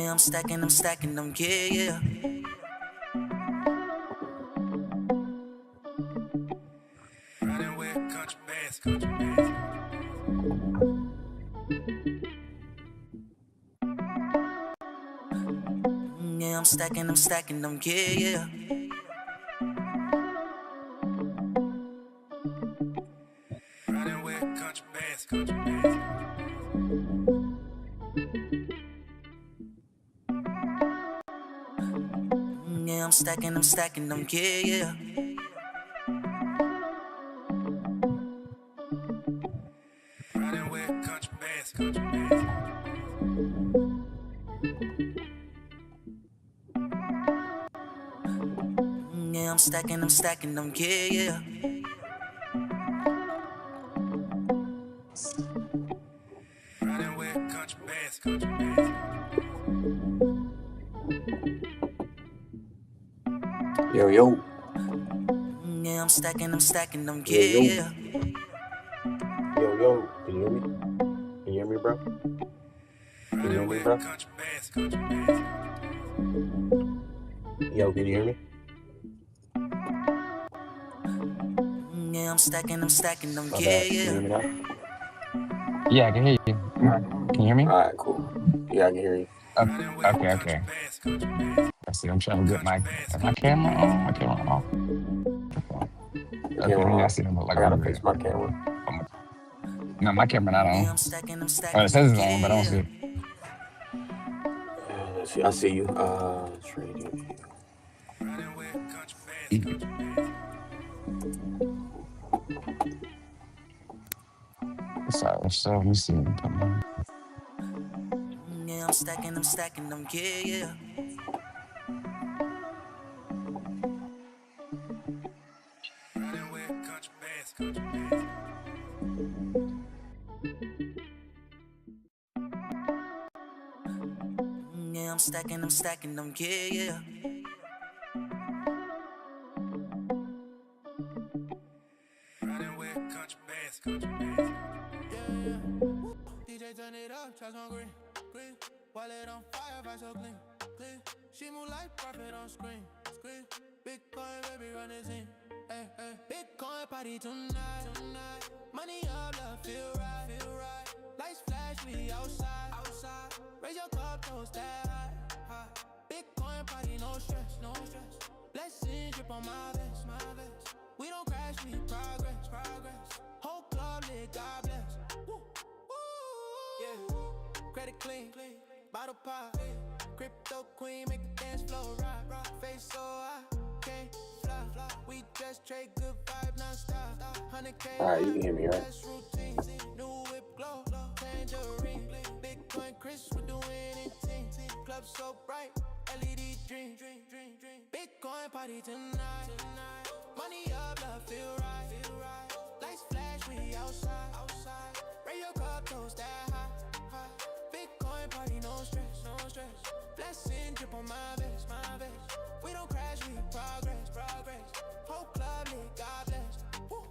Yeah, I'm stacking them, yeah, yeah. Running with country bass, country bass. Yeah, I'm stacking them, yeah, yeah. Running with country bass, country bass. Yeah, I'm stacking them, yeah, yeah. Running with country bass, country bass. Yeah, I'm stacking them, yeah, yeah. Running with country bass, country bass. Yo, yo. Yeah, I'm stacking them, Yo, yeah, yo. yeah. Yo, yo. Can you hear me? Can you hear me, bro? Can you hear me, bro? Country bass, country bass. Yo, can you hear me? Yeah, I'm stacking them, My yeah, bad. Can you yeah. hear me now? Yeah, I can hear you. Can you hear me? All right, cool. Yeah, I can hear you. Okay. Let's see. I'm trying to get my camera on. My camera off. The Okay, camera maybe I on. see them look I like gotta I'm good. fix my camera. No, my camera not Yeah, on. I'm stacking Well, it says them, it's on, but I don't see yeah, it. Let's see. I see you. Trading view. So let me see. yeah, I'm stacking them, yeah, yeah. Running with country bass, country bass. Yeah, I'm stacking them, yeah, yeah. Running with country bass, country bass. Yeah, yeah. DJ turn it up, try some green, green. Wallet on fire, vibe so clean, clean. She move like profit on screen, screen. Bitcoin, baby, run this in. Hey, hey. Bitcoin party tonight, tonight. Money up, love, feel right, feel right. Lights flash, we outside, outside. Raise your cup, toast that high, high. Bitcoin party, no stress, no stress. Blessings drip on my vest, my vest. We don't crash, we progress, progress. Whole club lit, God bless. Woo, woo, yeah. Credit clean, clean. Bottle pop, crypto queen, make the dance floor rock, rock. Face so high, can't fly, fly. We just trade good vibe non-stop. 100K. All right, you can hear me, right? Routine, new whip glow, tangerine. Bitcoin Chris, we do anything. Club so bright, LED dream. Bitcoin party tonight. Money up, love feel right. Lights flash, we outside. Raise your cup, toast that high. Bitcoin party, no stress. Blessing drip on my vest. We don't crash, we progress. Whole club lit, God bless. Woo.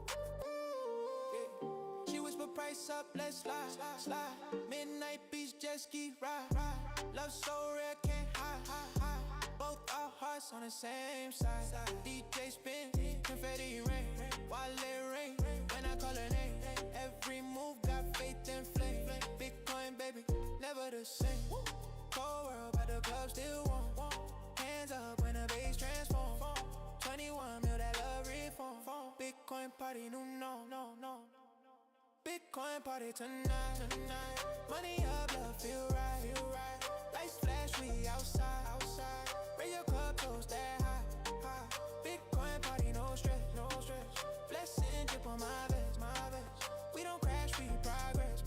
Yeah. She whisper price up, let's slide. Midnight beach, jet ski ride. Love so rare, can't hide. Both our hearts on the same side. DJ spin, confetti rain. Wale ring, when I call her name. Every move got faith and flame. Bitcoin, baby, never the same. Cold world, but the club still warm. Hands up when the bass transform. 21 mil, that love reform. Bitcoin party, no. Bitcoin party tonight. Money up, love feel right. Lights flash, we outside. Raise your cup, toast that high. Bitcoin party, no stress. Blessing drip on my vest. We don't crash, we progress.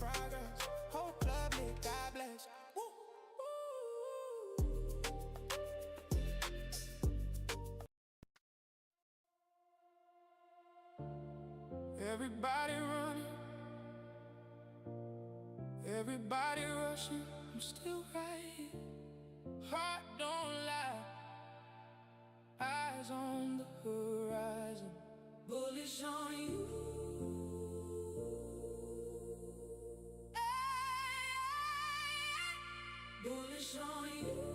Whole club lit, God bless. Woo. Everybody running, everybody rushing, I'm still right here. Heart don't lie, eyes on the horizon, bullish on you. Bullish on you.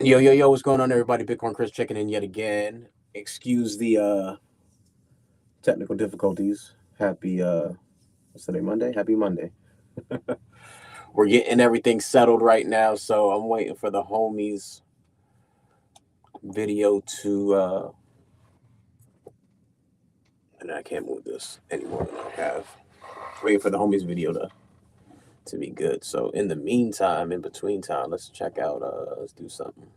Yo, yo, yo, what's going on, everybody? Bitcoin Chris checking in yet again. Excuse the technical difficulties. Happy what's today, Monday? Happy Monday. We're getting everything settled right now, so I'm waiting for the homies video to and I can't move this anymore than I have. Waiting for the homies video to be good. So in the meantime, in between time, let's check out let's do something.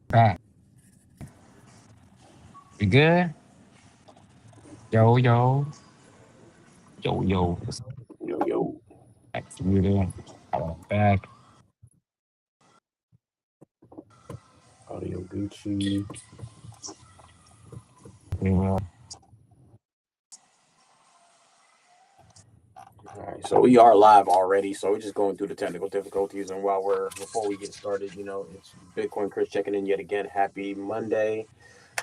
Back. You good? Yo, yo, yo, yo. What's Yo, yo, back to you there? I'm back. audio Gucci. Yeah. All right, so we are live already. So we're just going through the technical difficulties, and before we get started, it's Bitcoin Chris checking in yet again. Happy Monday.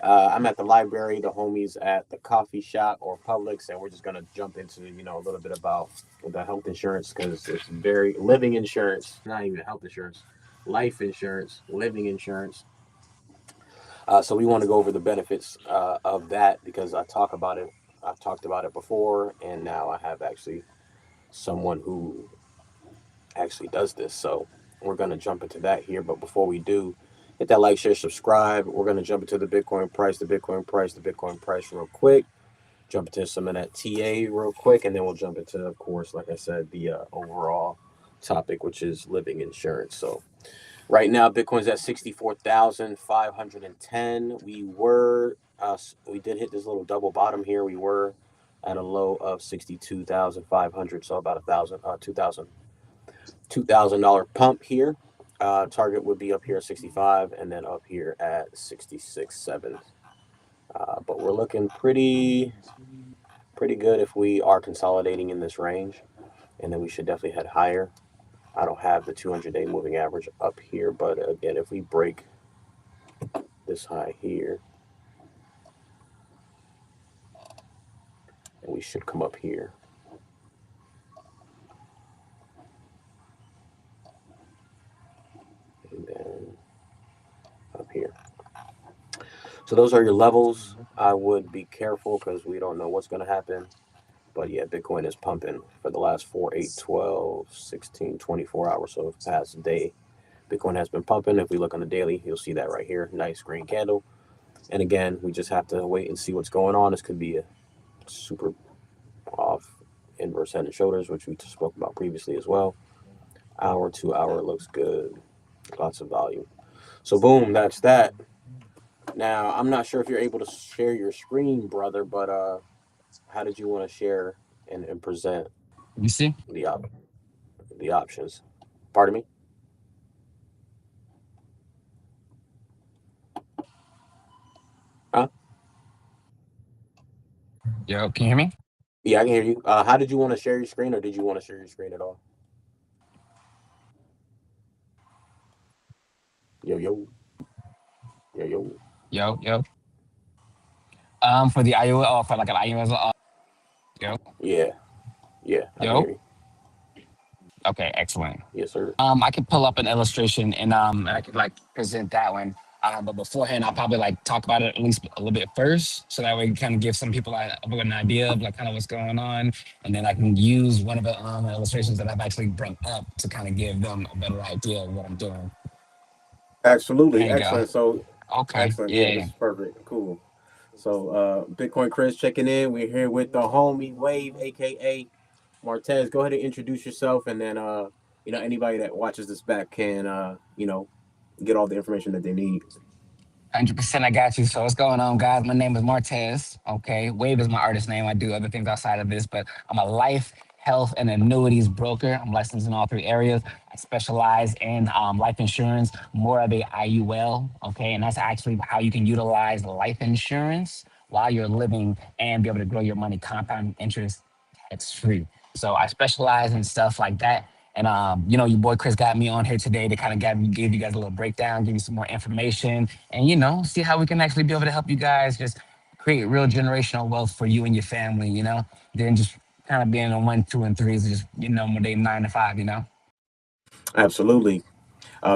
I'm at the library, the homies at the coffee shop or Publix, and we're just gonna jump into a little bit about the health insurance because it's very living insurance, not even health insurance, life insurance, living insurance. So we want to go over the benefits of that because I talk about it. I've talked about it before, and now I have actually someone who actually does this. So we're going to jump into that here. But before we do, hit that like, share, subscribe. We're going to jump into the Bitcoin price, real quick. Jump into some of that TA real quick. And then we'll jump into, of course, like I said, the overall topic, which is living insurance. So right now, Bitcoin's at 64,510. We did hit this little double bottom here. We were at a low of 62,500, so about $2,000 pump here. Target would be up here at 65 and then up here at 66.7. But we're looking pretty good if we are consolidating in this range, and then we should definitely head higher. I don't have the 200-day moving average up here, but again, if we break this high here, and we should come up here. And then up here. So those are your levels. I would be careful because we don't know what's going to happen. But yeah, Bitcoin is pumping for the last 4, 8, 12, 16, 24 hours. So past day, Bitcoin has been pumping. If we look on the daily, you'll see that right here. Nice green candle. And again, we just have to wait and see what's going on. This could be a super off inverse head and shoulders, which we spoke about previously as well. Hour, 2 hour looks good. Lots of volume. So boom, that's that. Now, I'm not sure if you're able to share your screen, brother, but how did you want to share and present You see? the op- the options? Pardon me? Huh? Yo, can you hear me? Yeah, I can hear you. How did you want to share your screen, or did you want to share your screen at all? Yo, yo, yo, yo. Yo, yo. For the iOS, for like an iOS, yo, Yeah, yeah, I can hear yo. you. Okay, excellent. Yes, sir. I could pull up an illustration and I could like present that one. But beforehand, I'll probably like talk about it at least a little bit first, so that way we kind of give some people an idea of like kind of what's going on, and then I can use one of the illustrations that I've actually brought up to kind of give them a better idea of what I'm doing. There Absolutely, you go. excellent. So, Okay. excellent. Yeah, Yeah. this is perfect. Cool. So, Bitcoin Chris checking in. We're here with the homie Wave, aka Martez. Go ahead and introduce yourself, and then anybody that watches this back can get all the information that they need. 100%, I got you. So what's going on, guys? My name is Martez. Okay, Wave is my artist name. I do other things outside of this, but I'm a life, health, and annuities broker. I'm licensed in all three areas. I specialize in life insurance, more of a IUL. Okay, and that's actually how you can utilize life insurance while you're living and be able to grow your money, compound interest tax free. So I specialize in stuff like that. And your boy Chris got me on here today to kind of give you guys a little breakdown, give you some more information, and see how we can actually be able to help you guys just create real generational wealth for you and your family. Than just kind of being on one, two, and threes, just when they 9 to 5. Absolutely.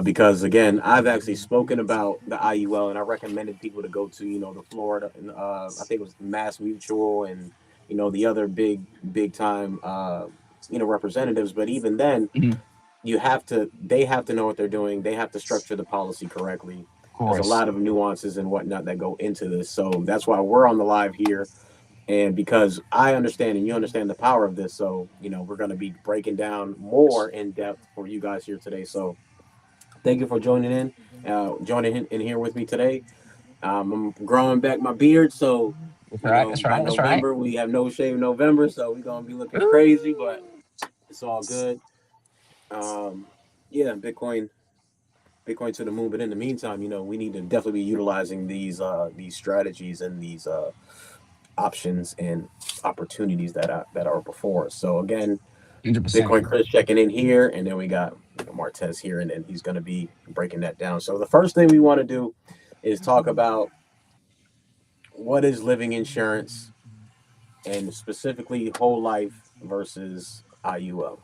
Because again, I've actually spoken about the IUL, and I recommended people to go to the Florida, and I think it was Mass Mutual, and the other big time representatives. But even then, Mhm. they have to know what they're doing. They have to structure the policy correctly. Of There's a course, lot of nuances and whatnot that go into this, so that's why we're on the live here. And because I understand and you understand the power of this, so we're going to be breaking down more in depth for you guys here today. So thank you for joining in here with me today. I'm growing back my beard, so that's right. That's by right. That's right. November we have no shave November, so we're gonna be looking crazy, but Ooh. it's all good. Um, yeah, Bitcoin to the moon. But in the meantime, we need to definitely be utilizing these strategies and these options and opportunities that are before us. So again, 100%. Bitcoin Chris checking in here, and then we got Martez here, and then he's going to be breaking that down. So the first thing we want to do is talk about what is living insurance, and specifically whole life versus IUL.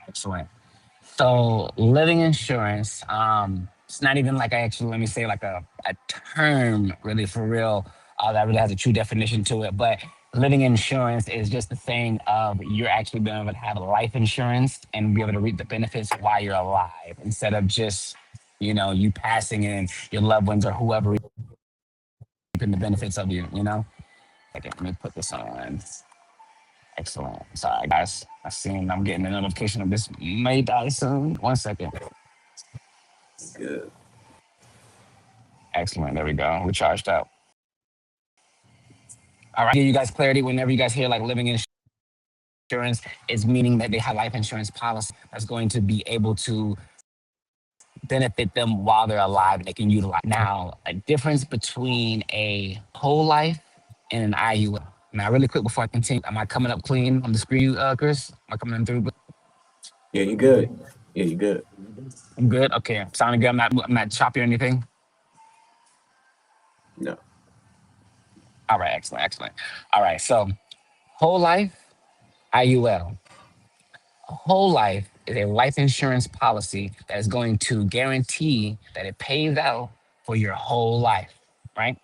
Excellent. So living insurance, it's not even like I actually let me say like a term really for real that really has a true definition to it. But living insurance is just the thing of you're actually being able to have life insurance and be able to reap the benefits while you're alive instead of just you passing and your loved ones or whoever reaping the benefits of you. Okay, let me put this on. Excellent. Sorry guys. I'm getting a notification of this may die soon. 1 second. Good. Excellent. There we go. We charged up. All right. Give you guys clarity whenever you guys hear like living insurance is meaning that they have life insurance policy that's going to be able to benefit them while they're alive and they can utilize. Now, a difference between a whole life and an IUL. Now, really quick before I continue, am I coming up clean on the screen, Chris? Am I coming in through? Yeah, you good. Yeah, you good. I'm good. Okay, sounding good. I'm not choppy or anything. No. All right, excellent, excellent. All right, so whole life, IUL. Whole life is a life insurance policy that is going to guarantee that it pays out for your whole life, right?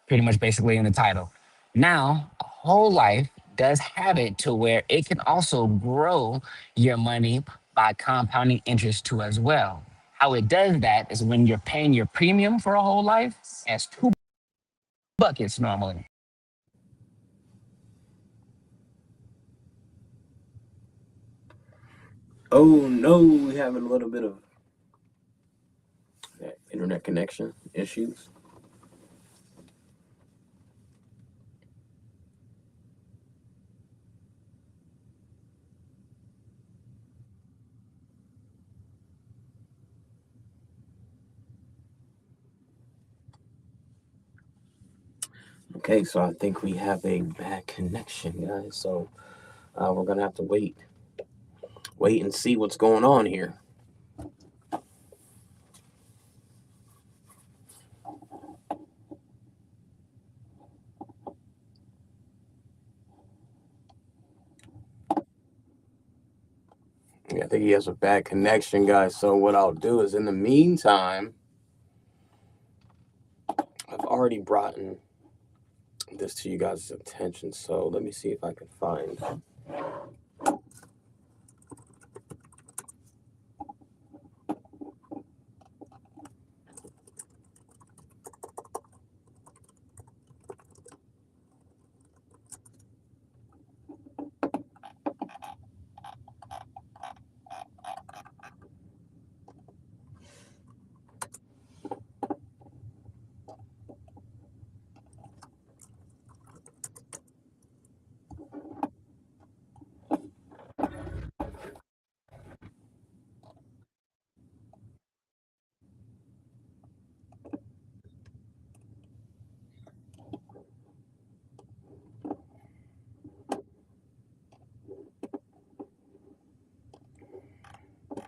Pretty much basically in the title. Now, a whole life does have it to where it can also grow your money by compounding interest too as well. How it does that is when you're paying your premium for a whole life, as two buckets normally. Oh no, we having a little bit of internet connection issues. Okay, so I think we have a bad connection, guys. So we're gonna have to wait and see what's going on here. Yeah, I think he has a bad connection, guys. So what I'll do is, in the meantime, I've already brought this to you guys' attention. So let me see if I can find.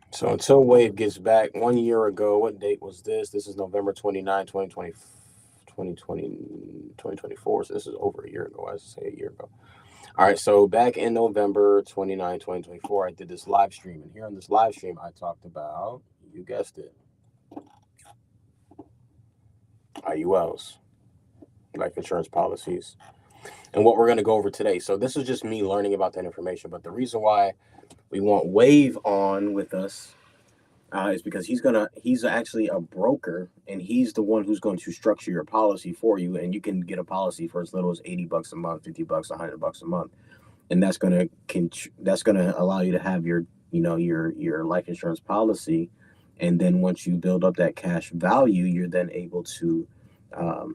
So until Wave gets back 1 year ago, what date was this? This is November 29, 2020, 2020, 2024. So this is over a year ago. I should say a year ago. All right. So back in November 29, 2024, I did this live stream. And here on this live stream, I talked about, you guessed it, IULs, life insurance policies, and what we're going to go over today. So this is just me learning about that information. But the reason why we want Wave on with us is because he's actually a broker, and he's the one who's going to structure your policy for you, and you can get a policy for as little as $80 a month, $50, $100 a month, and that's gonna allow you to have your life insurance policy, and then once you build up that cash value, you're then able to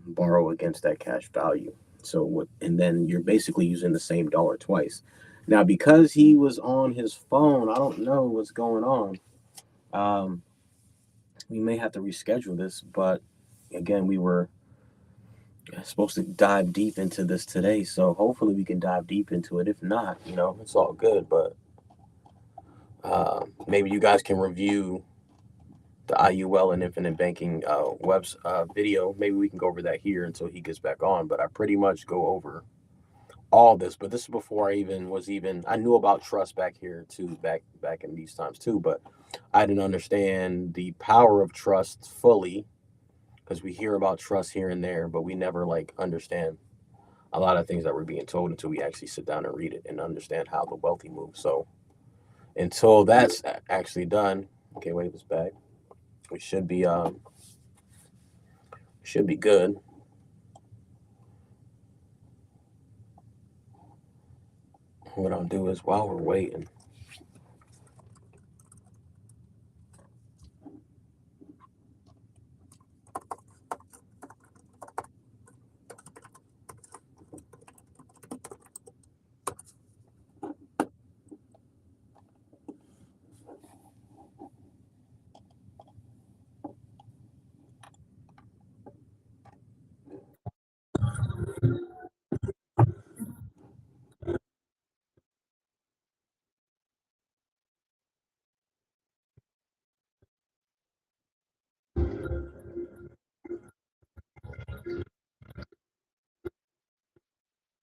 borrow against that cash value. And then you're basically using the same dollar twice. Now, because he was on his phone, I don't know what's going on. Um, we may have to reschedule this, but again, we were supposed to dive deep into this today, so hopefully we can dive deep into it. If not, it's all good. But maybe you guys can review the IUL and infinite banking webs video. Maybe we can go over that here until he gets back on. But I pretty much go over all this. But this is before I knew about trust back here too, back in these times too. But I didn't understand the power of trust fully, because we hear about trust here and there, but we never like understand a lot of things that we're being told until we actually sit down and read it and understand how the wealthy move. So until that's actually done, okay, wait, it's back. We should be good. What I'll do is, while we're waiting,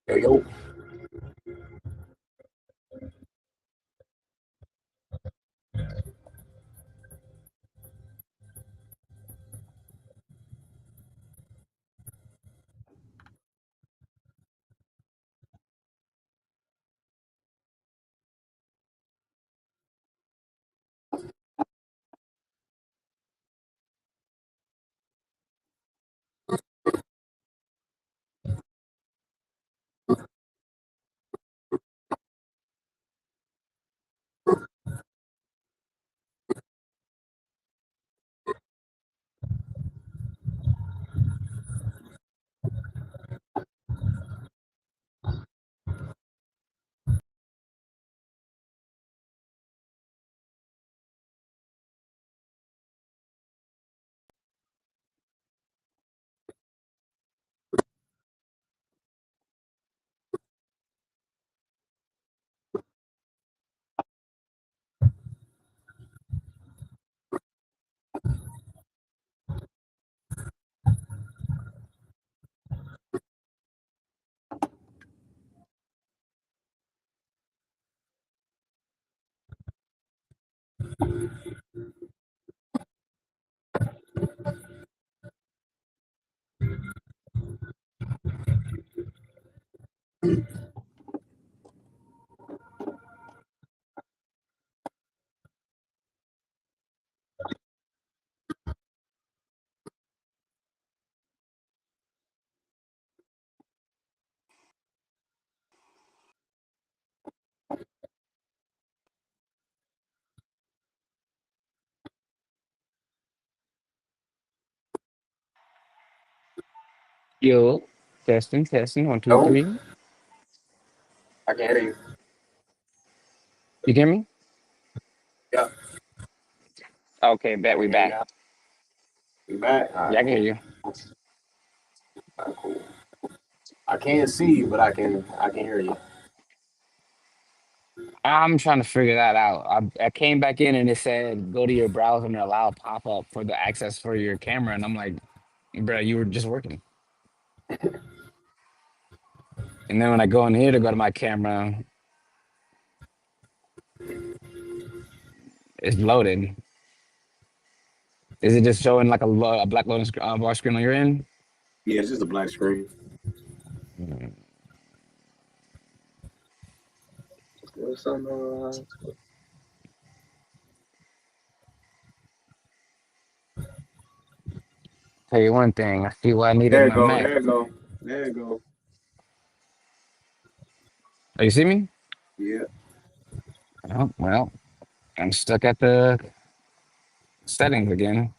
there you go. Yo, testing, testing, one, two, Oh, three. I can hear you. You hear me? Yeah, Okay, I bet we can hear you back. now. You back? All Yeah, right, I can hear cool. you. All right, cool. I can't see you, but I can hear you. I'm trying to figure that out. I came back in and it said go to your browser and allow pop up for the access for your camera, and I'm like, bro, you were just working. And then when I go in here to go to my camera, it's loaded. Is it just showing like a black loading bar screen on your end? Yeah, it's just a black screen. Mm. What's up, Tell you one thing, I see why I needed There you my go. Mac. There you go. There you go. Oh, you see me? Yeah. Oh, well, I'm stuck at the settings again.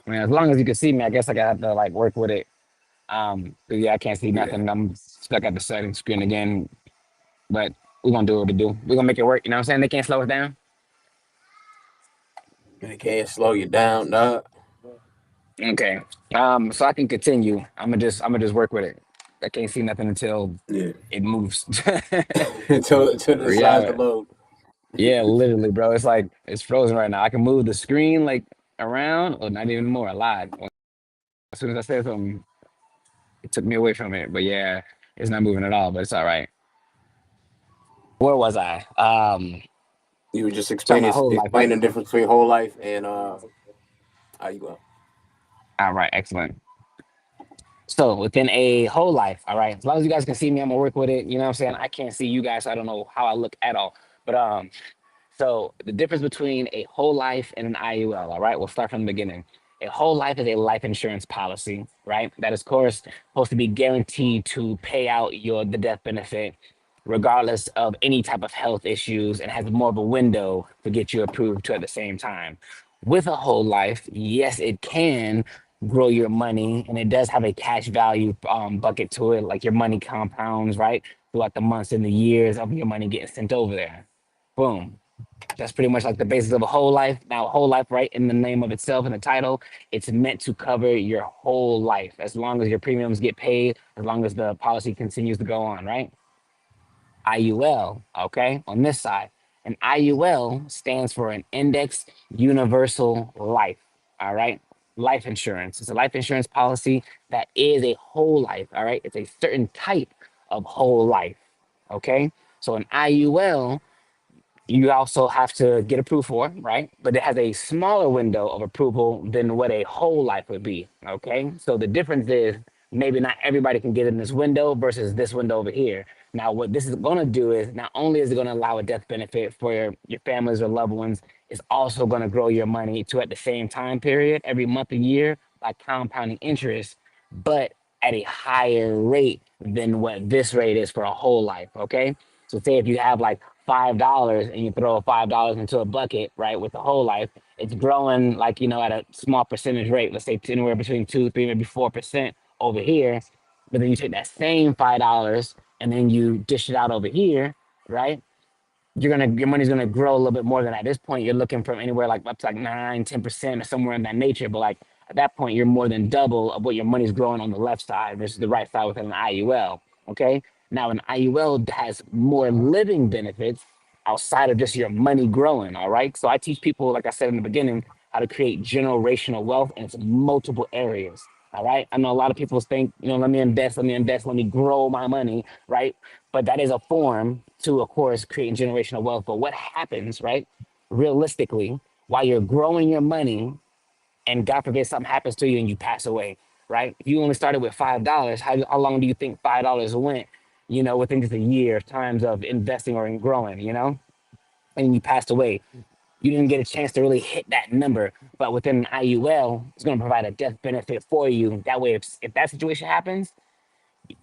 I mean, as long as you can see me, I guess I gotta have to like work with it. 'Cause, yeah, I can't see Yeah. nothing. I'm stuck at the settings screen again. But we're gonna do what we do. We're gonna make it work. You know what I'm saying? They can't slow us down. They can't slow you down, dog. Okay. So I can continue. I'm gonna just work with it. I can't see nothing until Yeah. it moves. until it decides to Yeah, load. yeah, literally, bro. It's like it's frozen right now. I can move the screen like around, or not even more. I lied. As soon as I said something, it took me away from it. But yeah, it's not moving at all. But it's all right. Where was I? You were just Talking explaining about whole life, right? explaining the difference between whole life and how you go. All right, excellent. So within a whole life, all right, as long as you guys can see me, I'm gonna work with it. You know what I'm saying? I can't see you guys, so I don't know how I look at all. But so the difference between a whole life and an IUL, all right, we'll start from the beginning. A whole life is a life insurance policy, right? That is, of course, supposed to be guaranteed to pay out the death benefit, regardless of any type of health issues, and has more of a window to get you approved to at the same time. With a whole life, yes, it can grow your money, and it does have a cash value bucket to it, like your money compounds, right, throughout the months and the years of your money getting sent over there. Boom. That's pretty much like the basis of a whole life. Now, a whole life, right, in the name of itself, in the title, it's meant to cover your whole life as long as your premiums get paid, as long as the policy continues to go on, right? IUL, okay, on this side. An IUL stands for an Index Universal Life, all right? Life insurance. It's a life insurance policy that is a whole life, all right? It's a certain type of whole life, okay? So an IUL you also have to get approved for, right? But it has a smaller window of approval than what a whole life would be. Okay. So the difference is maybe not everybody can get in this window versus this window over here. Now, what this is going to do is not only is it going to allow a death benefit for your families or loved ones, it's also going to grow your money to at the same time period every month and year by compounding interest, but at a higher rate than what this rate is for a whole life. Okay. So say if you have like $5 and you throw $5 into a bucket, right, with the whole life, it's growing like at a small percentage rate. Let's say anywhere between 2, 3, maybe 4% over here. But then you take that same $5 and then you dish it out over here, right? Your money's gonna grow a little bit more than that. At this point you're looking from anywhere like up to like 9, 10% or somewhere in that nature. But like at that point you're more than double of what your money's growing on the left side versus the right side within an IUL. Okay. Now an IUL has more living benefits outside of just your money growing. All right. So I teach people, like I said in the beginning, how to create generational wealth, and it's multiple areas. All right. I know a lot of people think, let me invest, let me grow my money, right? But that is a form to, of course, creating generational wealth. But what happens, right? Realistically, while you're growing your money, and God forbid something happens to you and you pass away, right? If you only started with $5, how long do you think $5 went? Within just a year of times of investing or in growing, and you passed away. You didn't get a chance to really hit that number. But within an IUL, it's going to provide a death benefit for you. That way, if that situation happens,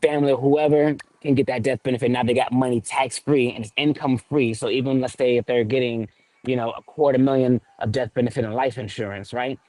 family or whoever can get that death benefit. Now they got money tax free and it's income free. So even let's say if they're getting, a quarter million of death benefit and life insurance, right?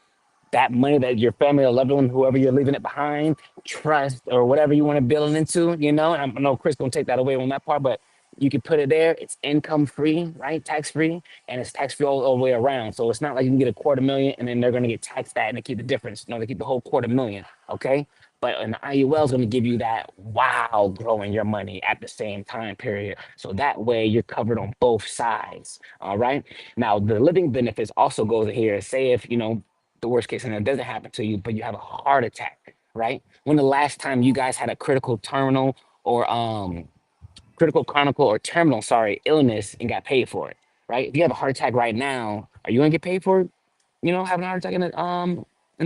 That money that your family or loved one, whoever you're leaving it behind, trust or whatever you want to build it into, and I know Chris gonna take that away on that part, but you can put it there. It's income free, right? Tax free, and it's tax free all the way around. So it's not like you can get a quarter million and then they're gonna get taxed that and they keep the difference. No, they keep the whole quarter million. Okay. But an IUL is going to give you that while growing your money at the same time period. So that way you're covered on both sides. All right. Now the living benefits also goes here. Say if the worst case scenario doesn't happen to you, but you have a heart attack, right? When the last time you guys had a or critical chronicle or terminal, sorry, illness and got paid for it, right? If you have a heart attack right now, are you gonna get paid for it? Having a heart attack in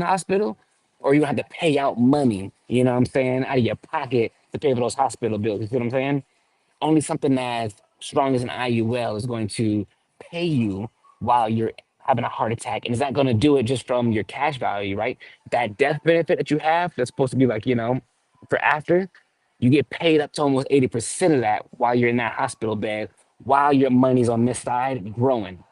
the hospital, or you gonna have to pay out money, what I'm saying, out of your pocket to pay for those hospital bills. You see what I'm saying? Only something as strong as an IUL is going to pay you while you're having a heart attack. And it's not going to do it just from your cash value, right? That death benefit that you have, that's supposed to be like, for after, you get paid up to almost 80% of that while you're in that hospital bed, while your money's on this side growing.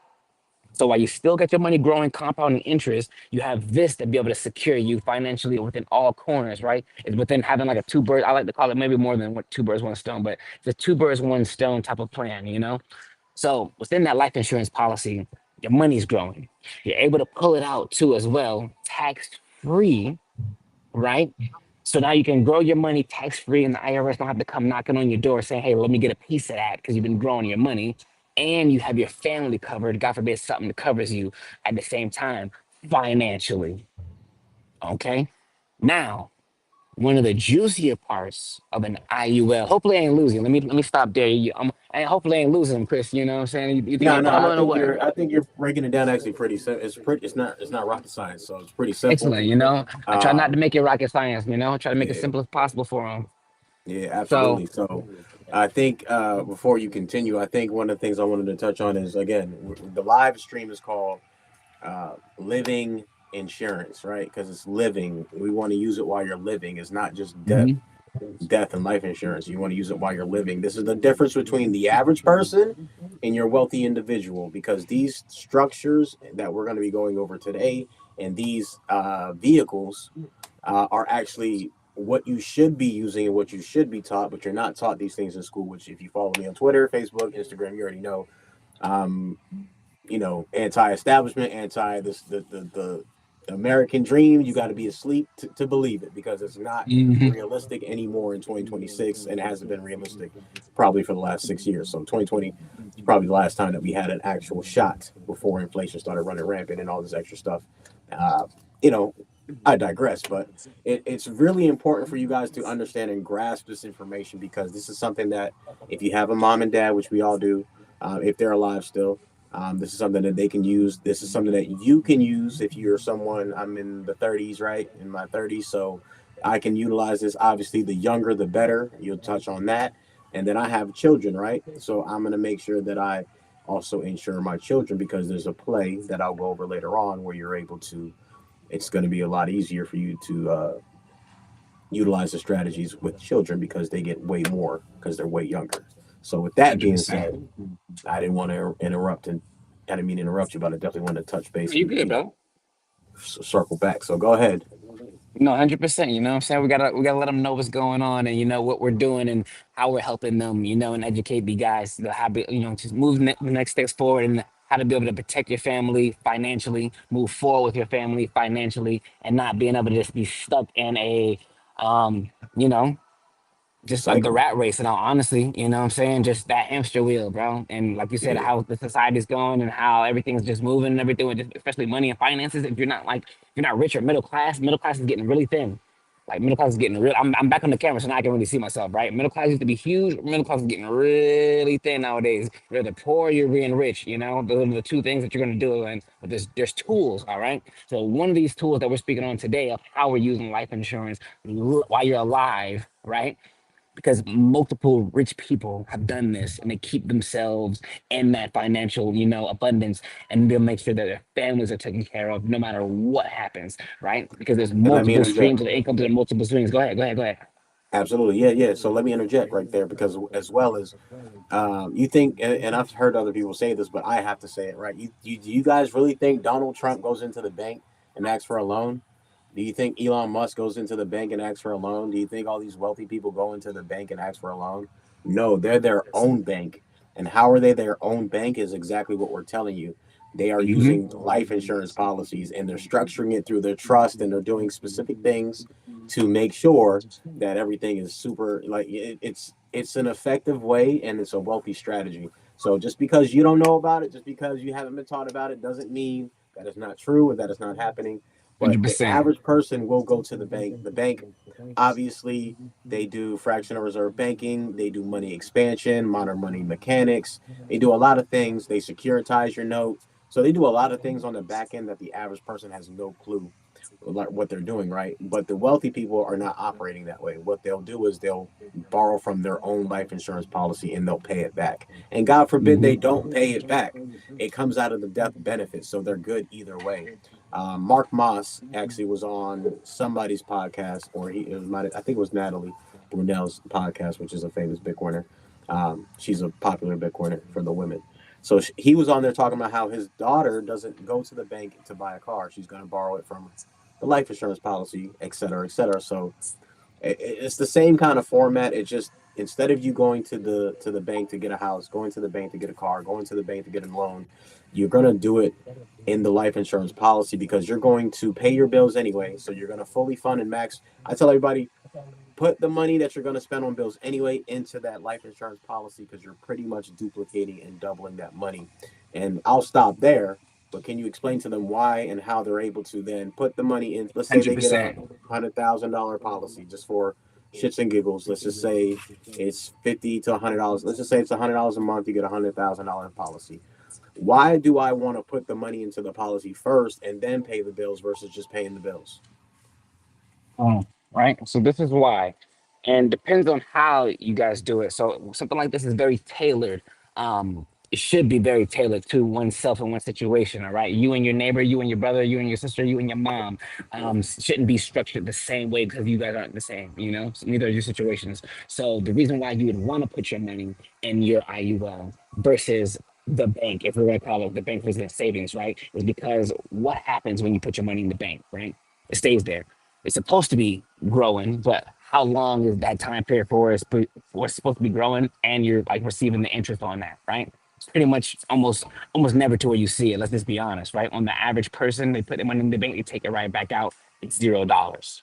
So while you still get your money growing, compounding interest, you have this to be able to secure you financially within all corners, right? It's within having like a two birds. I like to call it maybe more than what two birds, one stone, but it's a two birds, one stone type of plan. So within that life insurance policy, your money's growing. You're able to pull it out too as well, tax free, right? So now you can grow your money tax free, and the IRS don't have to come knocking on your door saying, "Hey, let me get a piece of that," because you've been growing your money, and you have your family covered. God forbid something that covers you at the same time financially. Okay. Now, one of the juicier parts of an IUL. Hopefully, I ain't losing. Let me stop there. And hopefully, I ain't losing, Chris. You know what I'm saying? You think No, I'm no, I following or think what? you're breaking it down actually pretty simple. It's not rocket science, so it's pretty simple. Excellent. I try not to Um, make it rocket science. I try to make it yeah, simple as possible for them. yeah, So. absolutely. So, I think before you continue, I think one of the things I wanted to touch on is again the live stream is called living insurance, right? Because it's living. We want to use it while you're living. It's not just Mhm. death and life insurance. You want to use it while you're living. This is the difference between the average person and your wealthy individual because these structures that we're going to be going over today and these vehicles are actually what you should be using and what you should be taught, but you're not taught these things in school, which if you follow me on Twitter, Facebook, Instagram, you already know. Um, anti-establishment, anti this the American dream. You got to be asleep to believe it because it's not Mhm. realistic anymore in 2026, and it hasn't been realistic probably for the last 6 years. So 2020 is probably the last time that we had an actual shot before inflation started running rampant and all this extra stuff. Uh, you know, I digress, but it's really important for you guys to understand and grasp this information because this is something that if you have a mom and dad, which we all do, if they're alive still, this is something that they can use. This is something that you can use if you're someone. I'm in the 30s, right? In my 30s, so I can utilize this. Obviously, the younger, the better. You'll touch on that. And then I have children, right? So I'm going to make sure that I also insure my children because there's a play that I'll go over later on where you're able to. It's going to be a lot easier for you to utilize the strategies with children because they get way more because they're way younger. So with that being 100%. said, I didn't want to interrupt and I didn't mean to interrupt you, but I definitely want to touch base You and good, bro? circle back. So go ahead. No, 100%. You know what I'm saying? We gotta let them know what's going on and what we're doing and how we're helping them, and educate the guys to how just move the next steps forward and how to be able to protect your family financially, move forward with your family financially, and not being able to just be stuck in a you know, just the Cycle. rat race. And all honestly, what I'm saying, just that hamster wheel, bro. And like you said, Yeah. how the society's going and how everything's just moving and everything, with just, especially money and finances. If you're not rich or middle class is getting really thin. Like middle class is getting real. I'm back on the camera, so now I can really see myself, right? Middle class used to be huge. Middle class is getting really thin nowadays. You're either poor, you're being rich. You know, those are the two things that you're gonna do. And but there's tools, all right. So one of these tools that we're speaking on today of how we're using life insurance while you're alive, right? Because multiple rich people have done this and they keep themselves in that financial, abundance, and they'll make sure that their families are taken care of no matter what happens, right? Because there's And let me multiple interject. streams of income, there's multiple streams. Go ahead, go ahead, go ahead. Absolutely. Yeah, yeah. So let me interject right there because as well as you think, and I've heard other people say this, but I have to say it, right? Do you guys really think Donald Trump goes into the bank and asks for a loan? Do you think Elon Musk goes into the bank and asks for a loan? Do you think all these wealthy people go into the bank and ask for a loan? No, they're their own bank. And how are they their own bank is exactly what we're telling you. They are Hmm. using life insurance policies and they're structuring it through their trust and they're doing specific things to make sure that everything is super like it's an effective way and it's a wealthy strategy. So just because you don't know about it, just because you haven't been taught about it, doesn't mean that it's not true or that it's not happening. But the 100%. average person will go to the bank. The bank, obviously, they do fractional reserve banking, they do money expansion, modern money mechanics, they do a lot of things. They securitize your note. So they do a lot of things on the back end that the average person has no clue like what they're doing, right? But the wealthy people are not operating that way. What they'll do is they'll borrow from their own life insurance policy and they'll pay it back. And God forbid they Hmm. don't pay it back. It comes out of the death benefit, so they're good either way. Mark Moss actually was on somebody's podcast, or I think it was Natalie Brunell's podcast, which is a famous Bitcoiner. She's a popular Bitcoiner for the women. So he was on there talking about how his daughter doesn't go to the bank to buy a car. She's going to borrow it from the life insurance policy, et cetera, et cetera. So it's the same kind of format. It just instead of you going to the bank to get a house, going to the bank to get a car, going to the bank to get a loan, you're going to do it in the life insurance policy because you're going to pay your bills anyway. So you're going to fully fund and max. I tell everybody put the money that you're going to spend on bills anyway into that life insurance policy because you're pretty much duplicating and doubling that money. And I'll stop there. But can you explain to them why and how they're able to then put the money in? Let's say they get a 100%. $100,000 policy just for shits and giggles. Let's just say it's $50 to $100. Let's just say it's $100 a month. You get $100,000 policy. Why do I want to put the money into the policy first and then pay the bills versus just paying the bills? Right? So this is why, and depends on how you guys do it. So something like this is very tailored. It should be very tailored to oneself and one situation. All right, you and your neighbor, you and your brother, you and your sister, you and your mom, shouldn't be structured the same way because you guys aren't the same. So neither are your situations. So the reason why you would want to put your money in your IUL versus the bank, if we're going to call it the bank resident savings, right, is because what happens when you put your money in the bank, right? It stays there. It's supposed to be growing, but how long is that time period for it's supposed to be growing and you're like receiving the interest on that, right? It's pretty much almost never to where you see it. Let's just be honest, right? On the average person, they put their money in the bank, they take it right back out. It's $0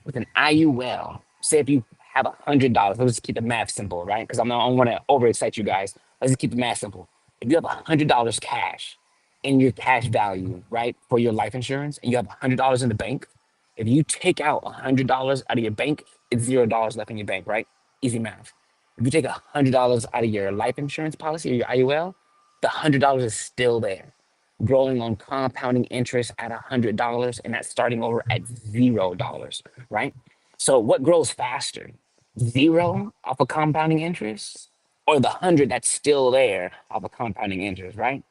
with an IUL. Say if you have $100, let's just keep the math simple, right? Because I don't want to overexcite you guys. Let's just keep the math simple. If you have $100 cash in your cash value, right, for your life insurance, and you have $100 in the bank, if you take out $100 out of your bank, it's $0 left in your bank, right? Easy math. If you take $100 out of your life insurance policy or your IUL, the $100 is still there, growing on compounding interest at $100, and that's starting over at $0, right? So what grows faster? Zero off of compounding interest, or the 100 that's still there off of compounding interest, right?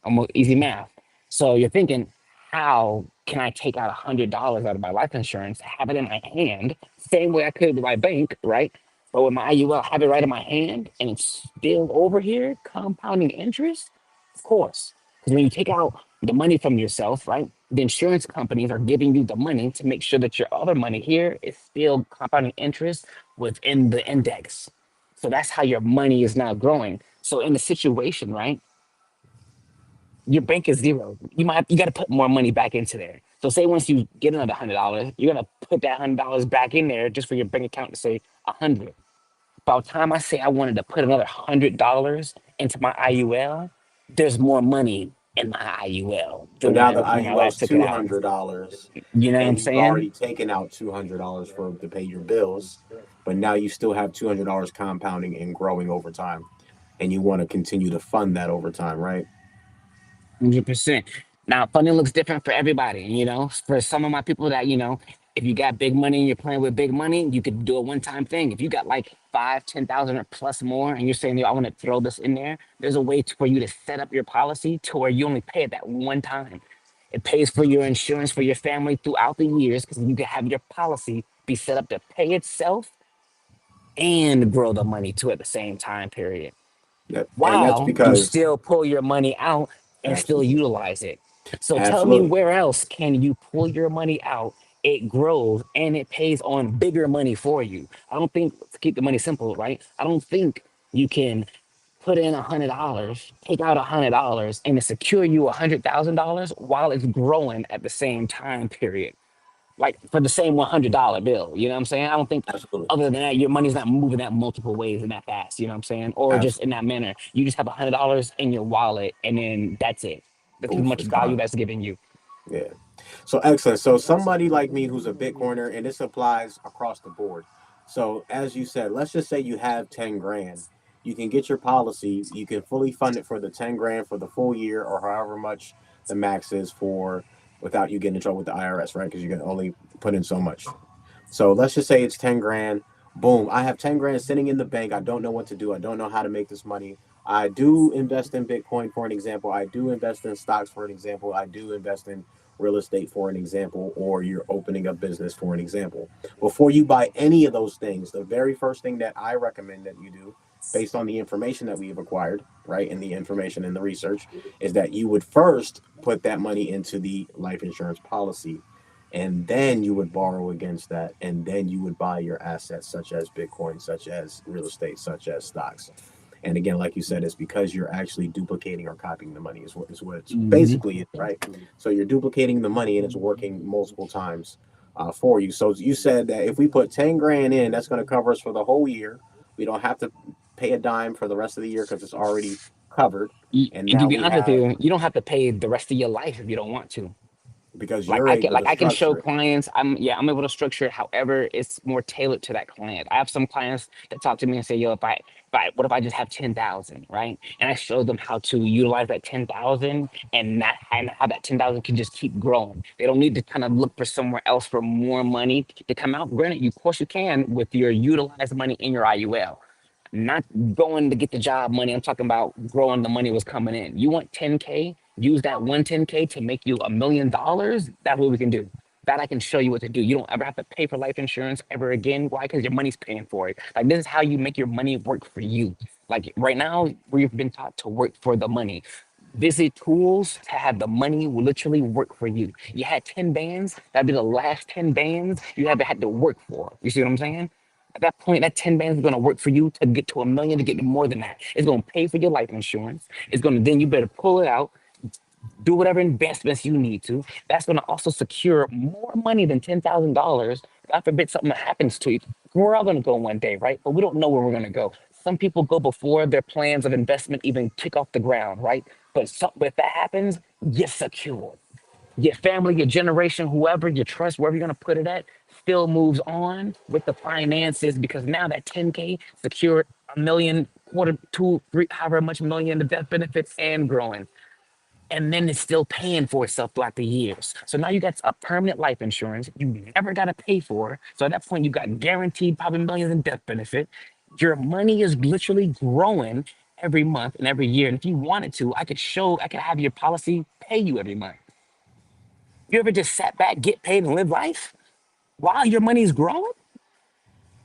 Almost easy math. So you're thinking, how can I take out $100 out of my life insurance, have it in my hand, same way I could with my bank, right? But with my IUL, have it right in my hand, and it's still over here, compounding interest. Of course, because when you take out the money from yourself, right, the insurance companies are giving you the money to make sure that your other money here is still compounding interest within the index. So that's how your money is now growing. So in the situation, right, your bank is zero. You got to put more money back into there. So say once you get another $100, you're gonna put that $100 back in there just for your bank account to say 100. By the time I say I wanted to put another $100 into my IUL, there's more money in my IUL So from when now I the when I IUL is last took it two out. hundred dollars, You know what I'm and you've saying? already taken out $200 for to pay your bills, but now you still have $200 compounding and growing over time, and you want to continue to fund that over time, right? 100%. Now, funding looks different for everybody. You know, for some of my people that, if you got big money and you're playing with big money, you could do a one time thing. If you got like five, 10,000 or plus more, and you're saying, yo, I want to throw this in there, there's a way for you to set up your policy to where you only pay it that one time. It pays for your insurance for your family throughout the years because you can have your policy be set up to pay itself and grow the money too at the same time period, Yep. And that's while you because still pull your money out and still absolutely, utilize it. So tell me, absolutely, where else can you pull your money out? It grows and it pays on bigger money for you. I don't think, to keep the money simple, right? I don't think you can put in $100, take out $100, and it secure you $100,000 while it's growing at the same time period, like for the same $100 bill. You know what I'm saying? I don't think absolutely, other than that, your money's not moving that multiple ways and that fast. You know what I'm saying? Or just in absolutely. that manner. You just have $100 in your wallet, and then that's it. That's as Boof, much it's value gone. that's giving you. Yeah. So excellent. So somebody like me who's a Bitcoiner, and this applies across the board. So as you said, let's just say you have 10 grand. You can get your policy, you can fully fund it for the 10 grand for the full year or however much the max is for without you getting in trouble with the IRS, right? Because you can only put in so much. So let's just say it's 10 grand. Boom. I have 10 grand sitting in the bank. I don't know what to do. I don't know how to make this money. I do invest in Bitcoin for an example. I do invest in stocks for an example. I do invest in real estate for an example, or you're opening a business for an example. Before you buy any of those things, the very first thing that I recommend that you do, based on the information that we've acquired, right, and the information and the research, is that you would first put that money into the life insurance policy, and then you would borrow against that, and then you would buy your assets such as Bitcoin, such as real estate, such as stocks. And again, like you said, it's because you're actually duplicating or copying the money is what it's Hmm. basically is, right? So you're duplicating the money and it's working multiple times for you. So you said that if we put 10 grand in, that's going to cover us for the whole year. We don't have to pay a dime for the rest of the year because it's already covered. And And to now be we honest with have, you, you don't have to pay the rest of your life if you don't want to. because Like you're I can able like to I can show structure it. clients, I'm able to structure it however it's more tailored to that client. I have some clients that talk to me and say, yo, if I what if I just have 10,000, right? And I show them how to utilize that 10,000, and how that 10,000 can just keep growing. They don't need to kind of look for somewhere else for more money to come out. Granted, you of course you can with your utilized money in your IUL, not going to get the job money. I'm talking about growing the money was coming in. You want 10K, use that 110K to make you $1 million. That's what we can do. That I can show you what to do. You don't ever have to pay for life insurance ever again. Why? Because your money's paying for it. Like this is how you make your money work for you. Like right now, we've been taught to work for the money. Visit tools to have the money will literally work for you. You had 10 bands, that'd be the last 10 bands you ever had to work for. You see what I'm saying? At that point, that 10 bands is gonna work for you to get to 1 million, to get to more than that. It's gonna pay for your life insurance. It's gonna then you better pull it out, do whatever investments you need to. That's gonna also secure more money than $10,000. God forbid something happens to you. We're all gonna go one day, right? But we don't know where we're gonna go. Some people go before their plans of investment even kick off the ground, right? But if that happens, you're secure. Your family, your generation, whoever you trust, wherever you're gonna put it at, still moves on with the finances because now that 10K secured a million, quarter, two, three, however much million, the death benefits and growing. And then it's still paying for itself throughout the years. So now you got a permanent life insurance you never got to pay for. So at that point, you got guaranteed probably millions in death benefit. Your money is literally growing every month and every year. And if you wanted to, I could have your policy pay you every month. You ever just sat back, get paid, and live life while your money's growing?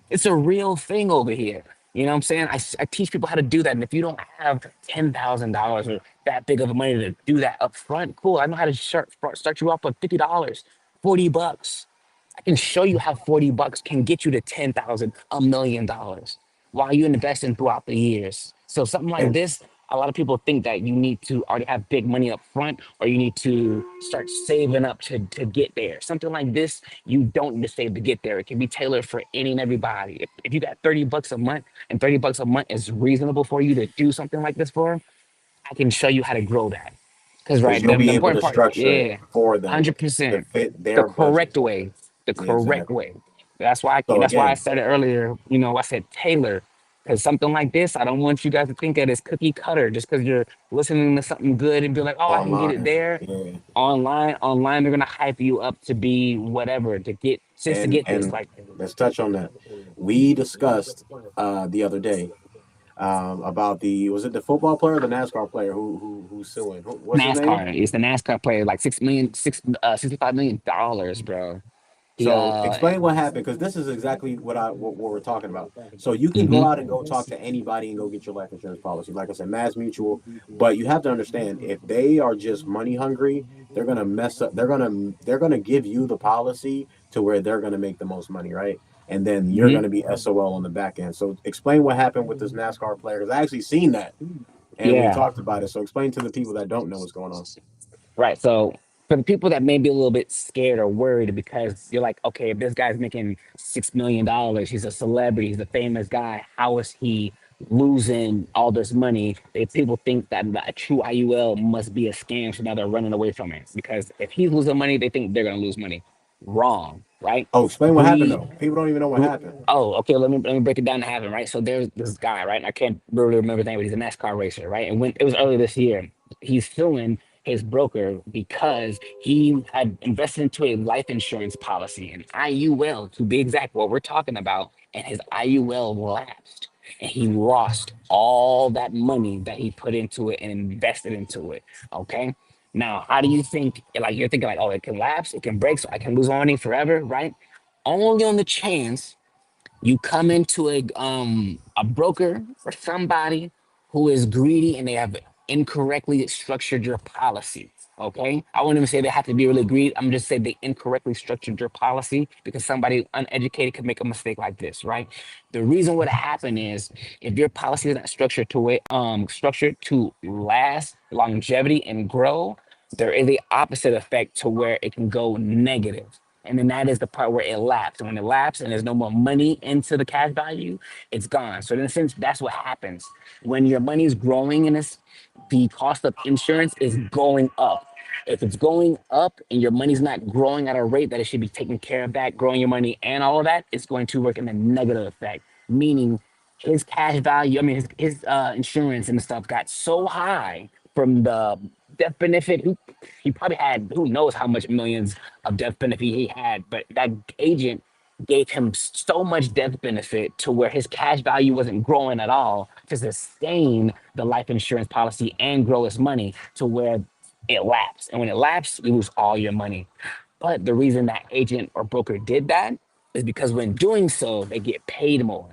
It's a real thing over here. You know what I'm saying? I teach people how to do that. And if you don't have $10,000 or that big of a money to do that up front, cool. I know how to start you off with $50, $40. I can show you how $40 can get you to 10,000, $1 million while you investing throughout the years. So something like And this, a lot of people think that you need to already have big money up front or you need to start saving up to get there. Something like this, you don't need to save to get there. It can be tailored for any and everybody. If you got $30 a month and $30 a month is reasonable for you to do something like this for, I can show you how to grow that. Because because right, you'll the be able important to part, structure it yeah, for them hundred to percent, fit the their budget. correct way, the correct Exactly. way. That's why. So That's why I again, said it earlier. You know, I said tailor, because something like this, I don't want you guys to think that it's cookie cutter just because you're listening to something good and be like, oh, I can get it online, there. yeah, Online, they're gonna hype you up to be whatever to get just to get this. and Like, let's touch on that. We discussed the other day about the was it the football player or the NASCAR player who's suing? What's his name? NASCAR. It's the NASCAR player, like 6 million, $65 million, bro. He So explain what happened because this is exactly what we're talking about. So you can go mhm. out and go talk to anybody and go get your life insurance policy. Like I said, Mass Mutual, but you have to understand if they are just money hungry, they're gonna mess up. They're gonna give you the policy to where they're gonna make the most money, right? And then you're Mhm. gonna be SOL on the back end. So explain what happened with this NASCAR player because I actually seen that and we Yeah. talked about it. So explain to the people that don't know what's going on. Right. So for the people that may be a little bit scared or worried because you're like, okay, if this guy's making $6 million, he's a celebrity, he's a famous guy. How is he losing all this money? People think that a true IUL must be a scam, so now they're running away from it. Because if he's losing money, they think they're gonna lose money. Wrong, right? Oh, explain what happened Greed. though. People don't even know what happened. Oh, okay. Let me break it down to happen, right? So there's this guy, right? And I can't really remember his name, but he's a NASCAR racer, right? And when it was earlier this year, he's suing his broker because he had invested into a life insurance policy, an IUL to be exact, what we're talking about, and his IUL lapsed. And he lost all that money that he put into it and invested into it. Okay. Now, how do you think, like, you're thinking, like, oh, it can lapse, it can break, so I can lose money forever, right? Only on the chance you come into a broker or somebody who is greedy and they have incorrectly structured your policy. Okay, I wouldn't even say they have to be really greedy. I'm just saying they incorrectly structured your policy because somebody uneducated could make a mistake like this, right? The reason what happened is if your policy is not structured to structured to last longevity and grow, there is the opposite effect to where it can go negative. And then that is the part where it laps. And when it laps and there's no more money into the cash value, it's gone. So in a sense, that's what happens. When your money is growing in this, the cost of insurance is going up. If it's going up and your money's not growing at a rate that it should be taking care of that, growing your money and all of that, it's going to work in a negative effect. Meaning his cash value, I mean his insurance and stuff got so high from the death benefit. He probably had who knows how much millions of death benefit he had, but that agent gave him so much death benefit to where his cash value wasn't growing at all to sustain the life insurance policy and grow his money to where it lapsed. And when it lapsed, you lose all your money. But the reason that agent or broker did that is because when doing so, they get paid more.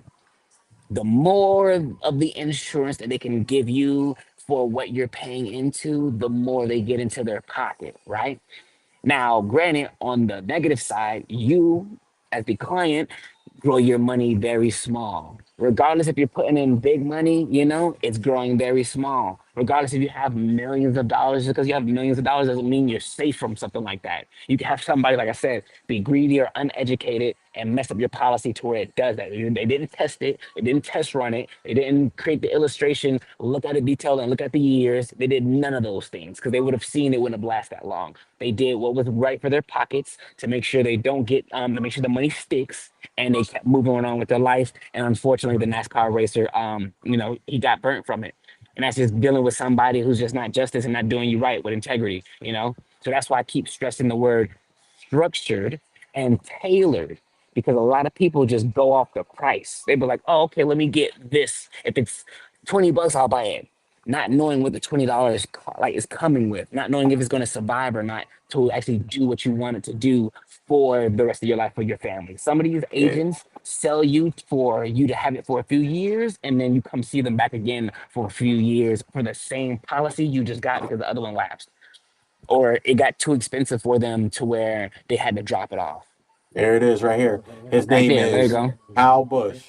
The more of the insurance that they can give you for what you're paying into, the more they get into their pocket, right? Now, granted, on the negative side, you as the client grow your money very small. Regardless if you're putting in big money, it's growing very small. Regardless if you have millions of dollars, just because you have millions of dollars doesn't mean you're safe from something like that. You can have somebody, like I said, be greedy or uneducated and mess up your policy to where it does that. They didn't test it, they didn't test run it, they didn't create the illustration, look at the detail and look at the years. They did none of those things because they would have seen it wouldn't have lasted that long. They did what was right for their pockets to make sure they don't get to make sure the money sticks, and they kept moving on with their life. And unfortunately, the NASCAR racer, he got burnt from it. And that's just dealing with somebody who's just not justice and not doing you right with integrity. So that's why I keep stressing the word structured and tailored because a lot of people just go off the price. They be like, oh, okay, let me get this. If it's $20, I'll buy it. Not knowing what the $20 like is coming with, not knowing if it's going to survive or not to actually do what you want it to do for the rest of your life for your family. Some of these Yeah, agents sell you for you to have it for a few years and then you come see them back again for a few years for the same policy you just got because the other one lapsed or it got too expensive for them to where they had to drop it off. there it is right here. His Right name there you is go. Kyle Bush.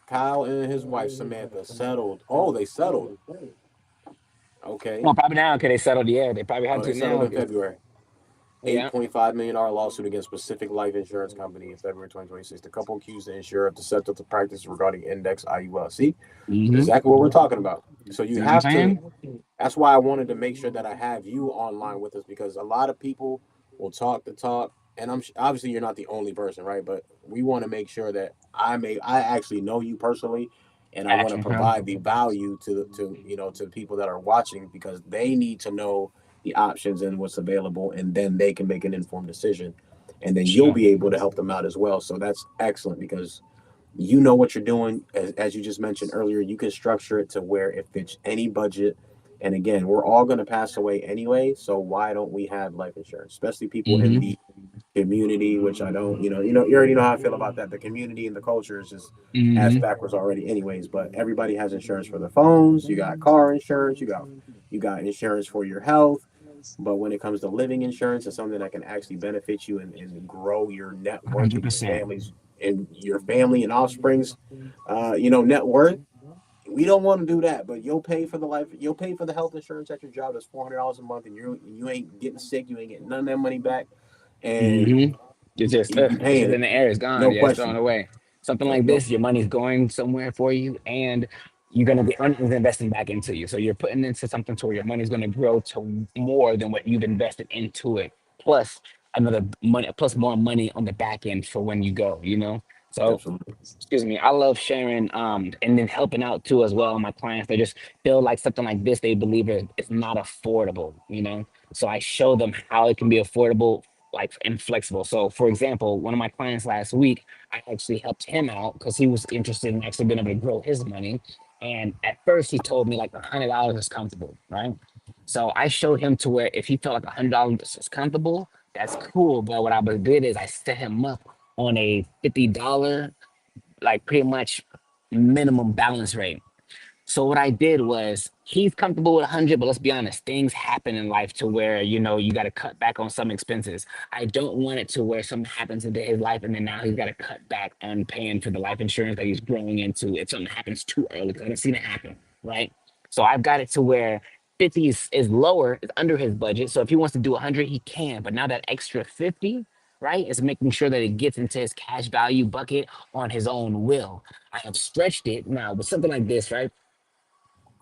Kyle and his wife Samantha settled. Oh, they settled. Okay. Well, probably now, okay, they settled. Yeah, they probably had Oh, they to settled now. in February. Yeah. $8.5 million lawsuit against Pacific Life Insurance Company in February 2026. The couple accused the insurer of deceptive practices regarding index IUL. See, Hmm. exactly what we're talking about. So you You know what I'm have to. saying? That's why I wanted to make sure that I have you online with us because a lot of people will talk the talk, and obviously you're not the only person, right? But we want to make sure that I actually know you personally, and I want to Action, bro. provide the value to the people that are watching because they need to know the options and what's available, and then they can make an informed decision, and then you'll Sure. be able to help them out as well. So that's excellent because you know what you're doing. As you just mentioned earlier, you can structure it to where it fits any budget. And again, we're all going to pass away anyway. So why don't we have life insurance, especially people in Mm-hmm. the community, which I don't, you already know how I feel about that. The community and the culture is just ass Mm-hmm. backwards already anyways, but everybody has insurance for their phones. You got car insurance, you got insurance for your health. But when it comes to living insurance, it's something that can actually benefit you and grow your net worth and your 100%. family's and your family and offspring's, net worth. We don't want to do that, but you'll pay for the health insurance at your job. That's $400 a month, and you ain't getting sick. You ain't getting none of that money back, and Mm-hmm. It's just, you it's paying just it, in the air. It's gone. no Yeah, it's thrown question. away. Something So like no, this, your money's going somewhere for you, and you're gonna be investing back into you. So you're putting into something to where your money's gonna grow to more than what you've invested into it, plus another money, plus more money on the back end for when you go. So absolutely, excuse me, I love sharing and then helping out too as well. My clients, they just feel like something like this, they believe it's not affordable. So I show them how it can be affordable, like and flexible. So for example, one of my clients last week, I actually helped him out because he was interested in actually being able to grow his money. And at first he told me like $100 is comfortable, right? So I showed him to where if he felt like $100 is comfortable, that's cool. But what I did is I set him up on a $50 like pretty much minimum balance rate. So what I did was he's comfortable with 100, but let's be honest, things happen in life to where you got to cut back on some expenses. I don't want it to where something happens into his life and then now he's got to cut back on paying for the life insurance that he's growing into if something happens too early because I don't seen it happen, right? So I've got it to where 50 is lower, is under his budget. So if he wants to do 100, he can. But now that extra 50, right, is making sure that it gets into his cash value bucket on his own will. I have stretched it now with something like this, right?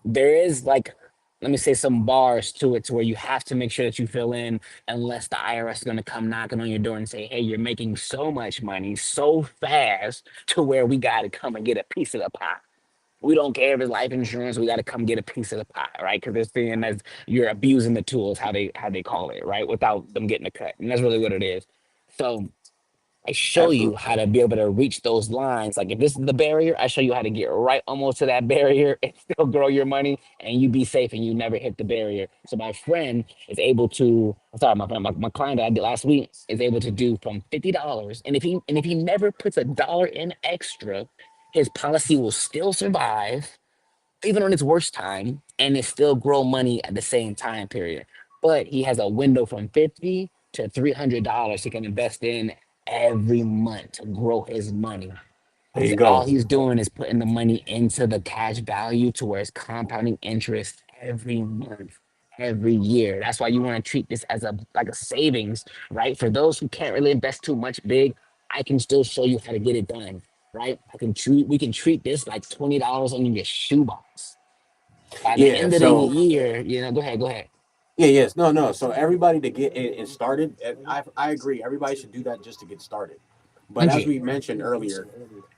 There is like, let me say, some bars to it to where you have to make sure that you fill in unless the IRS is going to come knocking on your door and say, hey, you're making so much money so fast to where we got to come and get a piece of the pie. We don't care if it's life insurance. We got to come get a piece of the pie, right? Because they're seeing as you're abusing the tools, how they call it, right, without them getting a cut, and that's really what it is. So I show you absolutely. how to be able to reach those lines. Like if this is the barrier, I show you how to get right almost to that barrier and still grow your money and you be safe and you never hit the barrier. So my friend is able to, I'm sorry, my friend, my client that I did last week is able to do from $50. And if he never puts a dollar in extra, his policy will still survive even on its worst time, and it still grow money at the same time period. But he has a window from 50 to $300 he can invest in every month to grow his money. There you All go. he's doing is putting the money into the cash value to where it's compounding interest every month, every year. That's why you want to treat this as a savings, right? For those who can't really invest too much big, I can still show you how to get it done, right? We can treat this like $20 on your shoebox. By the Yeah. end of the So year, go ahead, go ahead. yeah, yes, no, no. So everybody to get in started, I agree. Everybody should do that just to get started. But Thank as you. we mentioned earlier,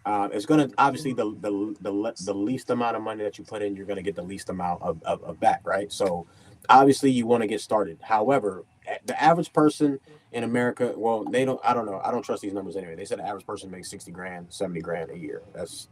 it's going to obviously the least amount of money that you put in, you're going to get the least amount of back, right? So obviously you want to get started. However, the average person in America, well, they don't. I don't know. I don't trust these numbers anyway. They said the average person makes 60 grand, 70 grand a year. That's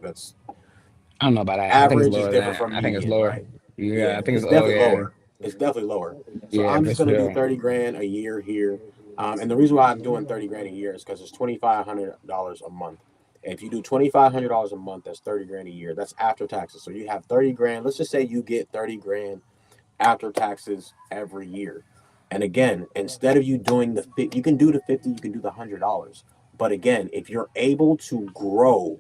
I don't know about that. I think it's average is lower than different that. from I think it's median, lower. right? Yeah, Yeah, I think it's it's oh definitely yeah. lower. It's definitely lower. So Yeah, I'm for just gonna do sure. 30 grand a year here. And the reason why I'm doing 30 grand a year is because it's $2,500 a month. And if you do $2,500 a month, that's 30 grand a year. That's after taxes. So you have 30 grand. Let's just say you get 30 grand after taxes every year. And again, instead of you doing you can do the 50, you can do the $100. But again, if you're able to grow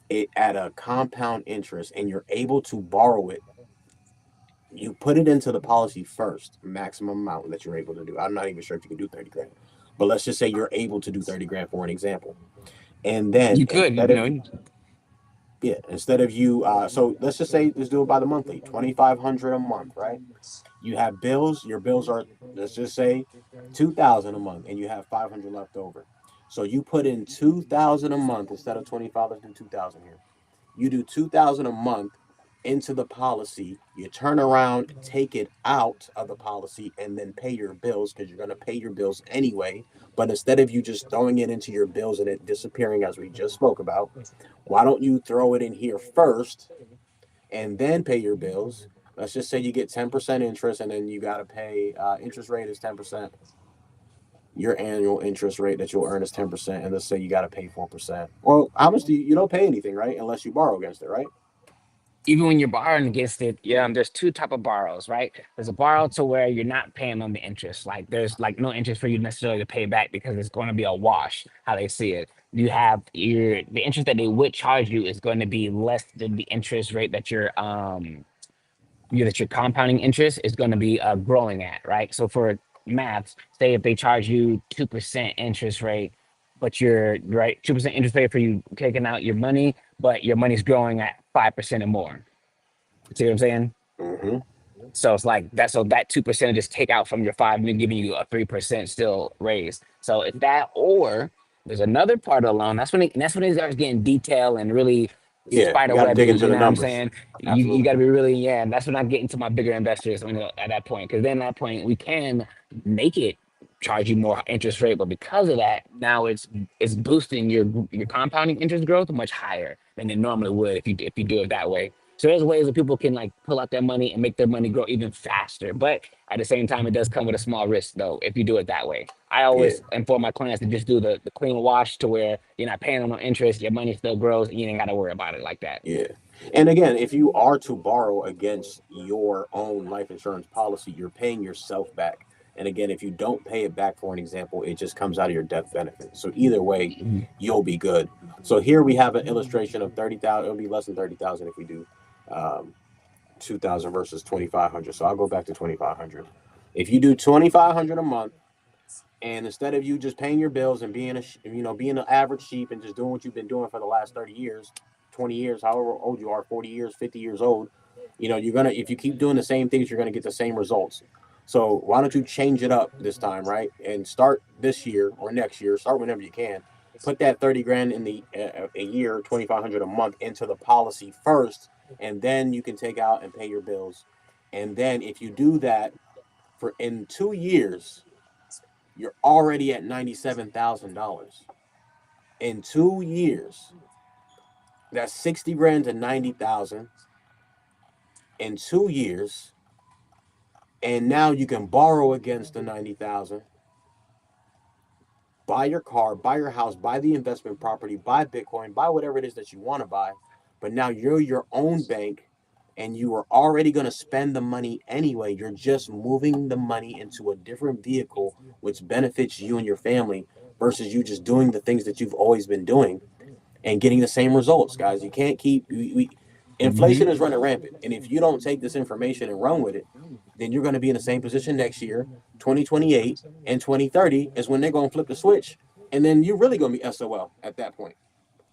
it at a compound interest and you're able to borrow it, you put it into the policy first, maximum amount that you're able to do. I'm not even sure if you can do 30 grand, but let's just say you're able to do 30 grand for an example. And then You could, instead of Yeah, instead of you, so let's just say let's do it by the monthly, 2,500 a month, right? You have bills. Your bills are, let's just say, 2,000 a month, and you have 500 left over. So you put in 2,000 a month instead of 25. Let's do 2,000 here. You do 2,000 a month into the policy. You turn around, take it out of the policy, and then pay your bills because you're going to pay your bills anyway. But instead of you just throwing it into your bills and it disappearing, as we just spoke about, why don't you throw it in here first and then pay your bills? Let's just say you get 10% interest, and then you got to pay, interest rate is 10%. Your annual interest rate that you'll earn is 10%, and let's say you got to pay 4%. Well, how much do you don't pay anything, right? Unless you borrow against it, right? Even when you're borrowing against it, yeah, there's two type of borrows, right? There's a borrow to where you're not paying on the interest. Like there's like no interest for you necessarily to pay back because it's going to be a wash, how they see it. You have the interest that they would charge you is going to be less than the interest rate that that your compounding interest is going to be growing at, right? So for maths, say if they charge you 2% interest rate, but you're right, 2% interest rate for you taking out your money, but your money's growing at 5% or more. See what I'm saying? Mm-hmm. So it's like that. So that 2% just take out from your five and giving you a 3% still raise. So it's that, or there's another part of the loan. That's when it starts getting detailed and really Yeah, you spider got to dig webby. into You the know what I'm numbers. saying? You Absolutely. got to be really, yeah. And that's when I get into my bigger investors at that point, because then at that point we can make it charge you more interest rate, but because of that, now it's boosting your compounding interest growth much higher than it normally would if you do it that way. So there's ways that people can like pull out their money and make their money grow even faster. But at the same time, it does come with a small risk though, if you do it that way. I Yeah. always inform my clients to just do the clean wash to where you're not paying them no interest, your money still grows, and you ain't gotta worry about it like that. Yeah. And again, if you are to borrow against your own life insurance policy, you're paying yourself back. And again, if you don't pay it back, for an example, it just comes out of your death benefit. So either way, Mhm. you'll be good. So here we have an illustration of 30,000. It'll be less than 30,000 if we do, um, 2,000 versus 2,500. So I'll go back to 2,500. If you do 2,500 a month, and instead of you just paying your bills and being being an average sheep and just doing what you've been doing for the last 30 years, 20 years, however old you are, 40 years, 50 years old, you're gonna if you keep doing the same things, you're gonna get the same results. So why don't you change it up this time, right? And start this year or next year, start whenever you can. Put that 30 grand in the a year, 2,500 a month into the policy first, and then you can take out and pay your bills. And then if you do that for in 2 years, you're already at $97,000 in 2 years. That's 60 grand to 90,000 in 2 years, and now you can borrow against the 90,000, buy your car, buy your house, buy the investment property, buy Bitcoin, buy whatever it is that you want to buy. But now you're your own bank, and you are already going to spend the money anyway. You're just moving the money into a different vehicle, which benefits you and your family versus you just doing the things that you've always been doing and getting the same results, guys. You can't keep inflation is running rampant, and if you don't take this information and run with it, then you're going to be in the same position next year. 2028 and 2030 is when they're going to flip the switch, and then you're really going to be SOL at that point.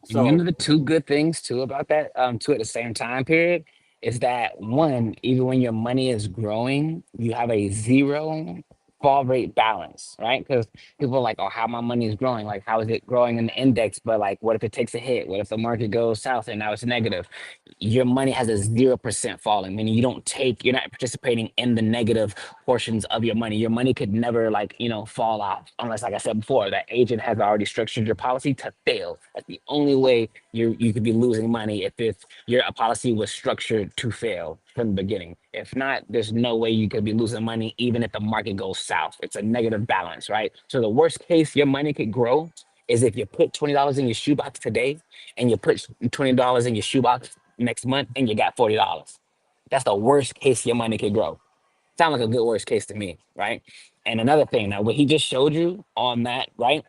And you So know the two good things too about that, too at the same time period, is that one, even when your money is growing, you have a zero fall rate balance, right? Because people are like, oh, how my money is growing? Like, how is it growing in the index? But like, what if it takes a hit? What if the market goes south and now it's negative? Your money has a 0% falling, meaning you're not participating in the negative portions of your money. Your money could never like, fall off unless, like I said before, that agent has already structured your policy to fail. That's the only way you could be losing money if your policy was structured to fail from the beginning. If not, there's no way you could be losing money even if the market goes south. It's a negative balance, right? So the worst case your money could grow is if you put $20 in your shoebox today and you put $20 in your shoebox next month and you got $40. That's the worst case your money could grow. Sound like a good worst case to me, right? And another thing, now what he just showed you on that, right?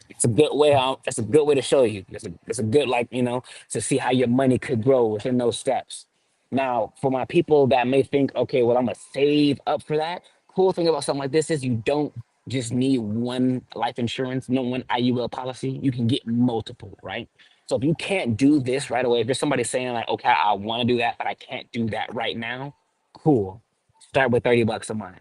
It's a good way. That's a good way to show you. It's a good like to see how your money could grow within those steps. Now, for my people that may think, okay, well, I'm gonna save up for that. Cool thing about something like this is you don't just need one life insurance, no one IUL policy. You can get multiple, right? So if you can't do this right away, if you're somebody saying like, okay, I want to do that, but I can't do that right now, cool. Start with 30 bucks a month.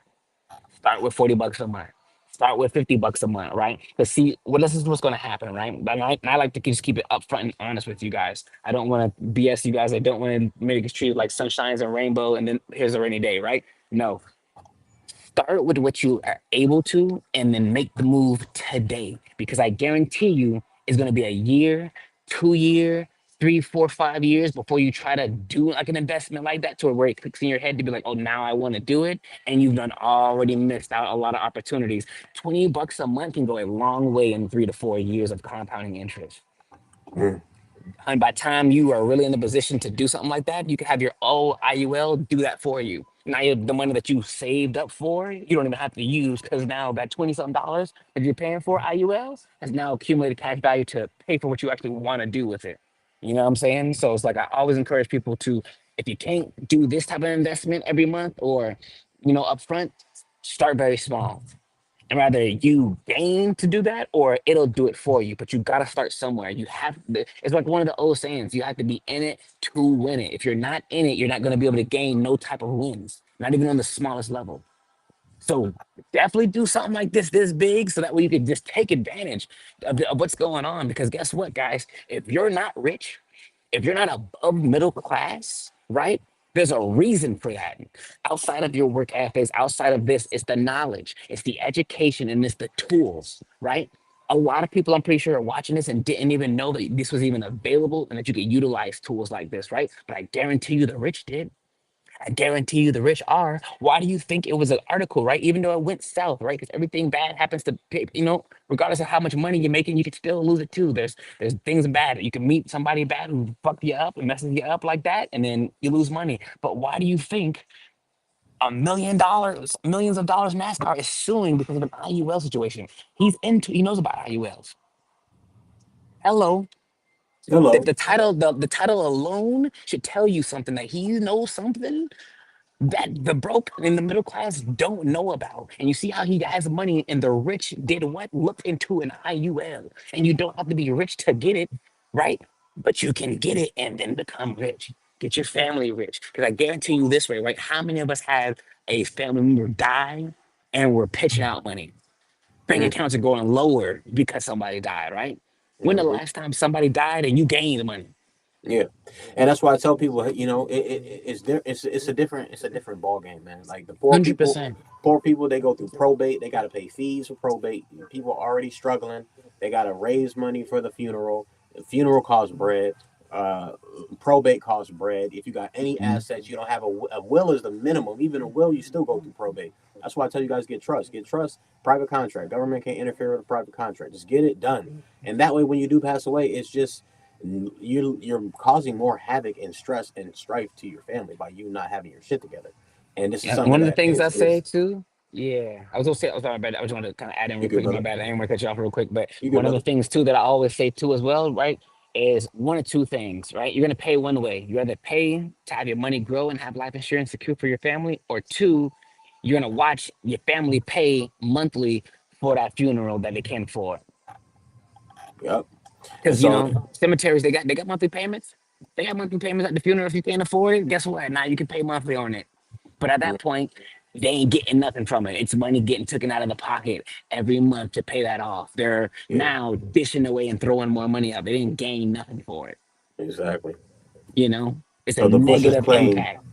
Start with 40 bucks a month. Start with 50 bucks a month, right? Because see, what this is what's going to happen, right? And I like to just keep it upfront and honest with you guys. I don't want to BS you guys. I don't want to make it treated like sunshines and rainbow, and then here's a rainy day, right? No, start with what you are able to and then make the move today because I guarantee you it's going to be a year, 2 year, 3, 4, 5 years before you try to do like an investment like that to where it clicks in your head to be like, oh, now I want to do it. And you've done already missed out a lot of opportunities. 20 bucks a month can go a long way in 3 to 4 years of compounding interest. Mm. And by the time you are really in a position to do something like that, you can have your old IUL do that for you. Now the money that you saved up for, you don't even have to use because now that 20 something dollars that you're paying for IULs has now accumulated cash value to pay for what you actually want to do with it. You know what I'm saying? So it's like I always encourage people to, if you can't do this type of investment every month or, upfront, start very small and rather you gain to do that or it'll do it for you. But you got to start somewhere. It's like one of the old sayings, you have to be in it to win it. If you're not in it, you're not going to be able to gain no type of wins, not even on the smallest level. So definitely do something like this big, so that way you can just take advantage of what's going on. Because guess what, guys? If you're not rich, if you're not above middle class, right? There's a reason for that. Outside of your work ethics, outside of this, it's the knowledge, it's the education, and it's the tools, right? A lot of people, I'm pretty sure, are watching this and didn't even know that this was even available and that you could utilize tools like this, right? But I guarantee you the rich did. I guarantee you the rich are. Why do you think it was an article, right? Even though it went south, right? Because everything bad happens to, regardless of how much money you're making, you can still lose it too. There's things bad. You can meet somebody bad who fuck you up and messes you up like that, and then you lose money. But why do you think $1 million, millions of dollars NASCAR is suing because of an IUL situation? He knows about IULs. Hello. Hello. The title alone should tell you something that he knows something that the broke and the middle class don't know about. And you see how he has money and the rich did what? Looked into an IUL. And you don't have to be rich to get it, right? But you can get it and then become rich. Get your family rich. Because I guarantee you this way, right? How many of us had a family member die and we're pitching out money? Bank Mm. accounts are going lower because somebody died, right? When the Hmm. last time somebody died and you gained money? Yeah, and that's why I tell people, it's a different ball game, man. Like the poor people, 100%. they go through probate. They got to pay fees for probate. People are already struggling. They got to raise money for the funeral. The funeral costs bread. Uh, Probate costs bread. If you got any assets, you don't have a will is the minimum. Even a will, you still go through probate. That's why I tell you guys get trust. Get trust. Private contract. Government can't interfere with a private contract. Just get it done, and that way, when you do pass away, it's just you're causing more havoc and stress and strife to your family by you not having your shit together. And this is Yeah, something one of the that things I say is too, yeah, I was gonna say, I was sorry, bad. I was gonna kind of add in you real good, quick. My brother. bad. I didn't want to cut you off real quick, but You good, one of the brother. things too that I always say too as well, right, is one or two things, right? You're gonna pay one way. You either pay to have your money grow and have life insurance secure for your family, or two, you're gonna watch your family pay monthly for that funeral that they can't afford. Yep. And Because so cemeteries they got monthly payments. They got monthly payments at the funeral. If you can't afford it, guess what? Now you can pay monthly on it. But at mm, that point, they ain't getting nothing from it. It's money getting taken out of the pocket every month to pay that off. They're yeah, now dishing away and throwing more money out. They didn't gain nothing for it. exactly. You know, it's a So the Bushes negative claim impact.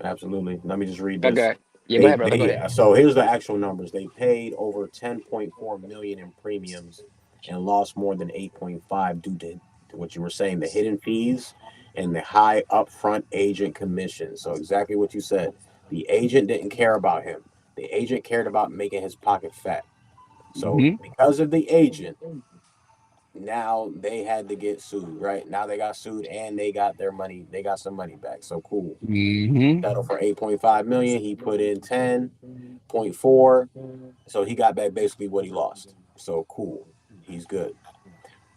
absolutely. Let me just read this. Okay. Yeah, go ahead, brother. Go They ahead. so here's the actual numbers. They paid over 10.4 million in premiums and lost more than 8.5 due to what you were saying, the hidden fees and the high upfront agent commission. So exactly what you said. The agent didn't care about him. The agent cared about making his pocket fat. So Hmm. because of the agent, now they had to get sued, right? Now they got sued and they got their money, they got some money back. So cool. Hmm. Settled for 8.5 million. He put in 10.4. So he got back basically what he lost. So cool. He's good.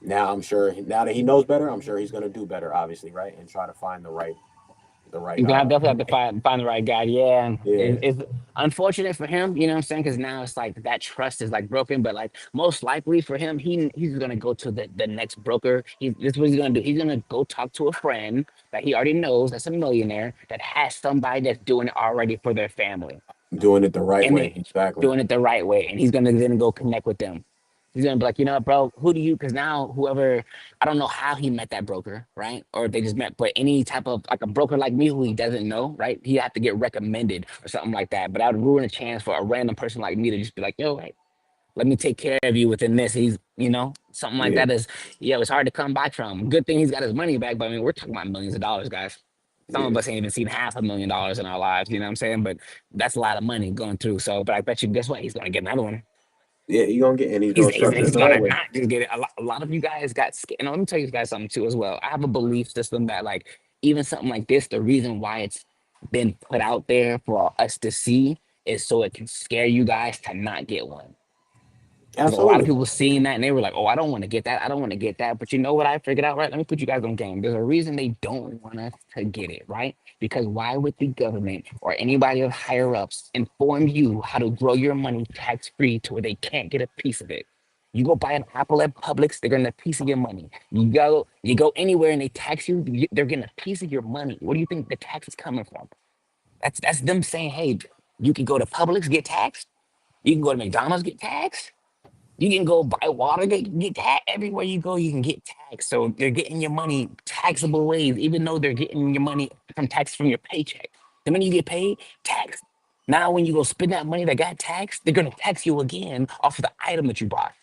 Now I'm sure now that he knows better, I'm sure he's gonna do better, obviously, right? And try to find the right You're gonna definitely have to right. find the right guy. Yeah, and Yeah, it's unfortunate for him. You know what I'm saying? Because now it's like that trust is like broken. But like most likely for him, he's gonna go to the next broker. This is what he's gonna do. He's gonna go talk to a friend that he already knows that's a millionaire that has somebody that's doing it already for their family, doing it the right and way. they Exactly. doing it the right way. And he's gonna then go connect with them. He's gonna be like, you know what, bro, who do you? Because now whoever, I don't know how he met that broker, right? Or they just met, but any type of like a broker like me who he doesn't know, right? He have to get recommended or something like that. But I would ruin a chance for a random person like me to just be like, yo, hey, let me take care of you within this. He's, something like Yeah, that is, it's hard to come back from. Good thing he's got his money back, but I mean, we're talking about millions of dollars, guys. Some of yeah, us ain't even seen $500,000 in our lives, you know what I'm saying? But that's a lot of money going through. So, but I bet you, guess what? He's gonna get another one. yeah. He gonna get, and he's gonna structure it He's the right gonna way. not just get it. A lot of you guys got scared. And let me tell you guys something too as well. I have a belief system that like even something like this, the reason why it's been put out there for us to see is so it can scare you guys to not get one. Because a lot of Absolutely. people seen that and they were like, "Oh, I don't want to get that. I don't want to get that." But you know what I figured out, right? Let me put you guys on game. There's a reason they don't want us to get it, right? Because why would the government or anybody of higher ups inform you how to grow your money tax free to where they can't get a piece of it? You go buy an apple at Publix, they're getting a piece of your money. You go anywhere and they tax you, they're getting a piece of your money. Where do you think the tax is coming from? That's them saying, "Hey, you can go to Publix get taxed. You can go to McDonald's get taxed." You can go buy water, get taxed. Everywhere you go, you can get taxed. So they're getting your money taxable ways, even though they're getting your money from tax from your paycheck. The minute you get paid, tax. Now, when you go spend that money that got taxed, they're gonna tax you again off of the item that you bought.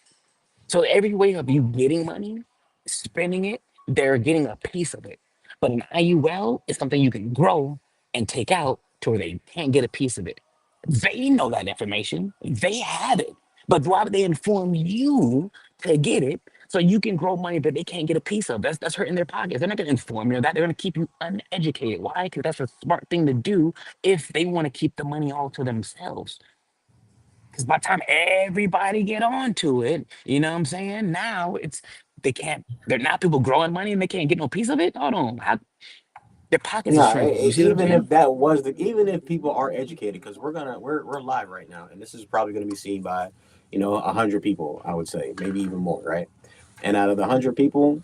So every way of you getting money, spending it, they're getting a piece of it. But an IUL is something you can grow and take out to where they can't get a piece of it. They know that information. They have it. But why would they inform you to get it so you can grow money that they can't get a piece of? That's hurting their pockets. They're not gonna inform you of that. They're gonna keep you uneducated. Why? Because that's a smart thing to do if they want to keep the money all to themselves. Because by the time everybody get onto it, you know what I'm saying? Now they can't. They're now people growing money and they can't get no piece of it. Hold on, their pockets is No, shrinking. You see what I'm even saying? if that was the, even if people are educated, because we're live right now, and this is probably gonna be seen by, 100 people, I would say, maybe even more, right? And out of the 100 people,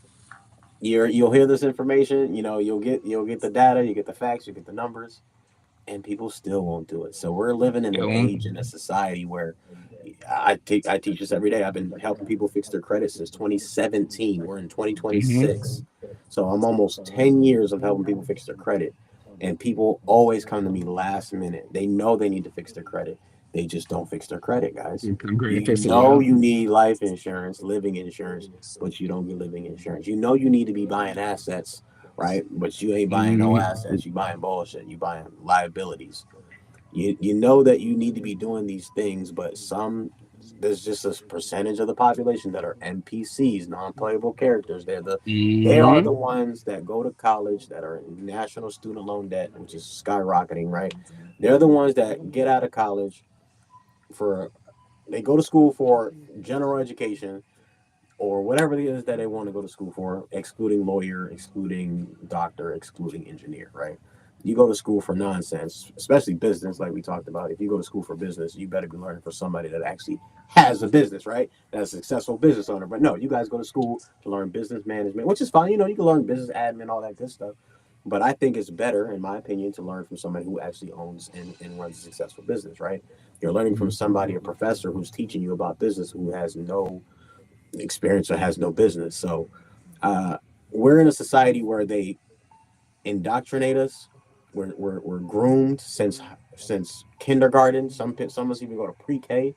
you'll hear this information, you'll get the data, you get the facts, you get the numbers, and people still won't do it. So we're living in an age in a society where I teach this every day. I've been helping people fix their credit since 2017. We're in Mm-hmm. 2026. So I'm almost 10 years of helping people fix their credit. And people always come to me last minute. They know they need to fix their credit. They just don't fix their credit, guys. I'm great to You fix it. know Yeah. you need life insurance, living insurance, but you don't get living insurance. You know you need to be buying assets, right? But you ain't buying no Mm-hmm. assets. You buying bullshit. You buying liabilities. You know that you need to be doing these things, but there's just a percentage of the population that are NPCs, non-playable characters. They are Mm-hmm. the ones that go to college that are in national student loan debt, which is skyrocketing, right? They're the ones that get out of college for they go to school for general education or whatever it is that they want to go to school for, excluding lawyer, excluding doctor, excluding engineer, right? You go to school for nonsense, especially business, like we talked about. If you go to school for business, you better be learning for somebody that actually has a business, right? That's a successful business owner. But no, you guys go to school to learn business management, which is fine. You can learn business admin, all that good stuff. But I think it's better, in my opinion, to learn from somebody who actually owns and runs a successful business, right? You're learning from somebody, a professor who's teaching you about business who has no experience or has no business. So uh, we're in a society where they indoctrinate us. We're groomed since kindergarten. Some of us even go to pre-K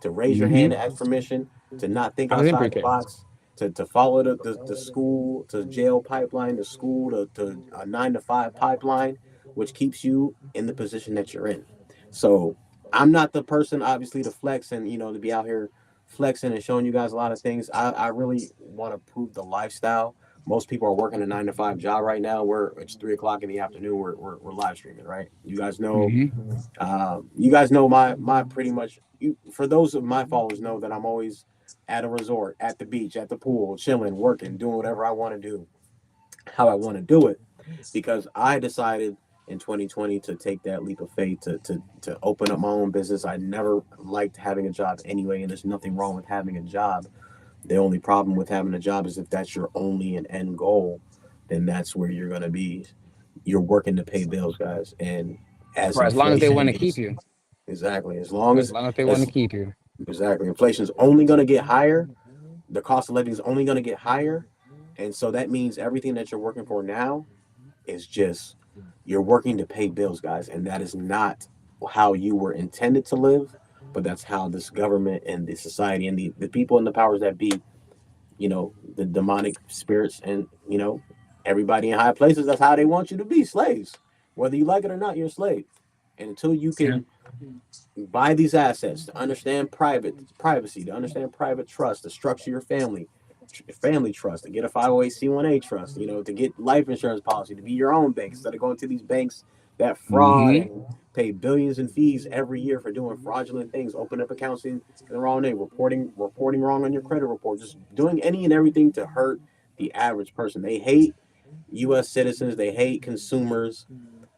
to raise your hand Mm-hmm. to ask permission, to not think I was in outside the pre-K. box, to follow the school to jail pipeline, the school to a 9 to 5 pipeline, which keeps you in the position that you're in. So I'm not the person, obviously, to flex and to be out here flexing and showing you guys a lot of things. I really want to prove the lifestyle. Most people are working a 9 to 5 job right now. It's 3 o'clock in the afternoon. We're live streaming, right? Mm-hmm. You guys know my pretty much. For those of my followers know that I'm always at a resort, at the beach, at the pool, chilling, working, doing whatever I want to do, how I want to do it, because I decided. in 2020 to take that leap of faith to open up my own business. I never liked having a job anyway, and there's nothing wrong with having a job. The only problem with having a job is if that's your only and end goal, then that's where you're going to be. You're working to pay bills, guys. And as For as long as they inflation want to keep is you, exactly as long as they want to as keep you. exactly inflation's only going to get higher, the cost of living is only going to get higher, and so that means everything that you're working for now is just you're working to pay bills, guys, and that is not how you were intended to live, but that's how this government and the society and the people and the powers that be, the demonic spirits and, everybody in high places, that's how they want you to be slaves. Whether you like it or not, you're a slave. And until you Yeah. can buy these assets to understand privacy, to understand private trust, to structure your family trust, to get a 501c1a trust, to get life insurance policy, to be your own bank instead of going to these banks that fraud Mm-hmm. and pay billions in fees every year for doing fraudulent things, open up accounts in the wrong name, reporting wrong on your credit report, just doing any and everything to hurt the average person. They hate U.S. citizens, they hate consumers,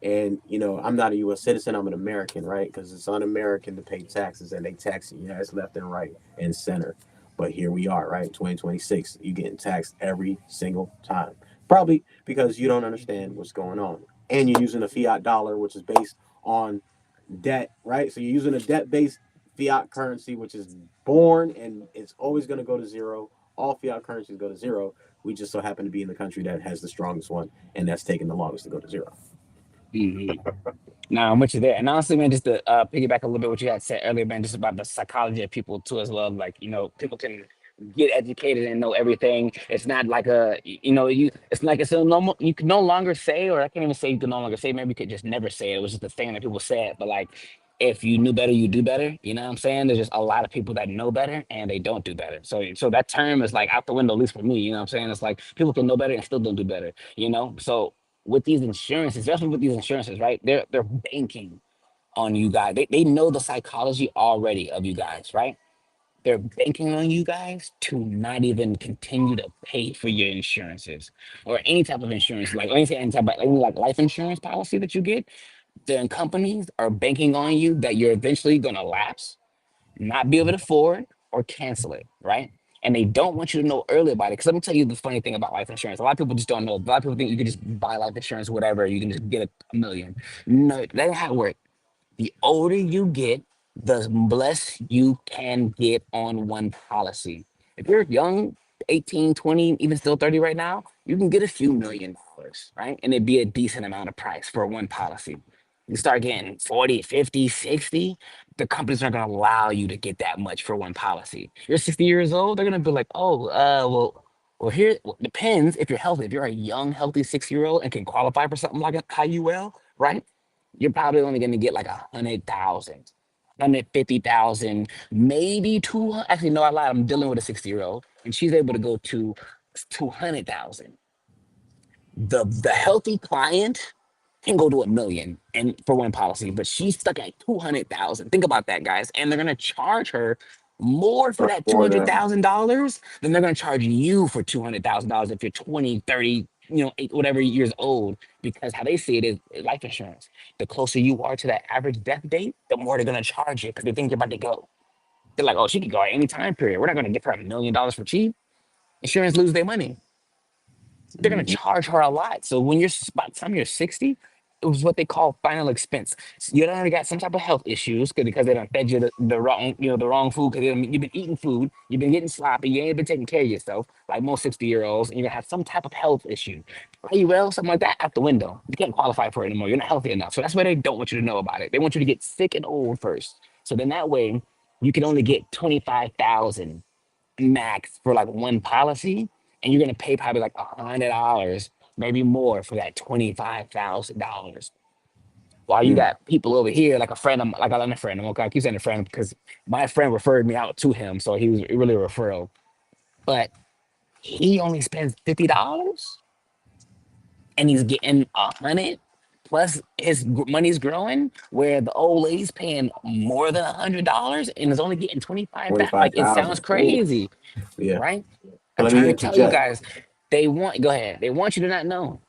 and I'm not a U.S. citizen. I'm an American, right? Because it's un-American to pay taxes, and they tax you guys left and right and center. But here we are, right? 2026, you getting taxed every single time. Probably because you don't understand what's going on, and you're using a fiat dollar, which is based on debt, right? So you're using a debt-based fiat currency, which is born and it's always going to go to zero. All fiat currencies go to zero. We just so happen to be in the country that has the strongest one, and that's taking the longest to go to zero. Mm-hmm. No, I'm with you there. And honestly, man, just to piggyback a little bit what you had said earlier, man, just about the psychology of people too as well. Like, people can get educated and know everything. It's not like it's like it's a normal, you can no longer say, or I can't even say you can no longer say, maybe you could just never say it. It was just a thing that people said. But like, if you knew better, you do better. You know what I'm saying? There's just a lot of people that know better and they don't do better. So that term is like out the window, at least for me. You know what I'm saying? It's like people can know better and still don't do better. So with these insurances, especially with these insurances, right? They're banking on you guys. They know the psychology already of you guys, right? They're banking on you guys to not even continue to pay for your insurances or any type of insurance, like any type of any like life insurance policy that you get. The companies are banking on you that you're eventually gonna lapse, not be able to afford or cancel it, right? And they don't want you to know early about it. Because let me tell you the funny thing about life insurance. A lot of people just don't know. A lot of people think you can just buy life insurance, whatever. You can just get a million. No, that ain't how it works. The older you get, the less you can get on one policy. If you're young, 18, 20, even still 30 right now, you can get a few $1 million, right? And it'd be a decent amount of price for one policy. You start getting 40, 50, 60, the companies aren't going to allow you to get that much for one policy. You're 60 years old, they're going to be like, oh, well, here well, depends if you're healthy. If you're a young, healthy 6-year-old and can qualify for something like a IUL, right? You're probably only going to get like 100,000, 150,000, maybe 200. Actually, no, I lied. I'm dealing with a 60-year-old, and she's able to go to 200,000. The healthy client can go to a million and for one policy, but she's stuck at 200,000. Think about that, guys. And they're gonna charge her more for that two For hundred that. thousand dollars than they're gonna charge you for $200,000 if you're 20, 30, whatever years old. Because how they see it is life insurance. The closer you are to that average death date, the more they're gonna charge you because they think you're about to go. They're like, oh, she could go at any time period. We're not gonna give her $1 million for cheap. Insurance lose their money. They're going to Mm-hmm. charge her a lot. So when you're by the time you're 60, it was what they call final expense. So you done already got some type of health issues because they done fed you the wrong, the wrong food because you've been eating food, you've been getting sloppy, you ain't been taking care of yourself, like most 60-year-olds, and you're gonna have some type of health issue. Are you well? Something like that out the window. You can't qualify for it anymore. You're not healthy enough. So that's why they don't want you to know about it. They want you to get sick and old first. So then that way you can only get 25,000 max for like one policy, and you're gonna pay probably like $100, maybe more for that $25,000. While you Mm. got people over here, like a friend, like I am a friend. I'm okay. I keep saying a friend because my friend referred me out to him, so he was really a referral. But he only spends $50, and he's getting 100. Plus, his money's growing, where the old lady's paying more than $100 and is only getting 25,000. Like it sounds 25,000. Ooh. crazy, Yeah. right? And I'm let me trying to tell you interject. guys, go ahead. They want you to not know.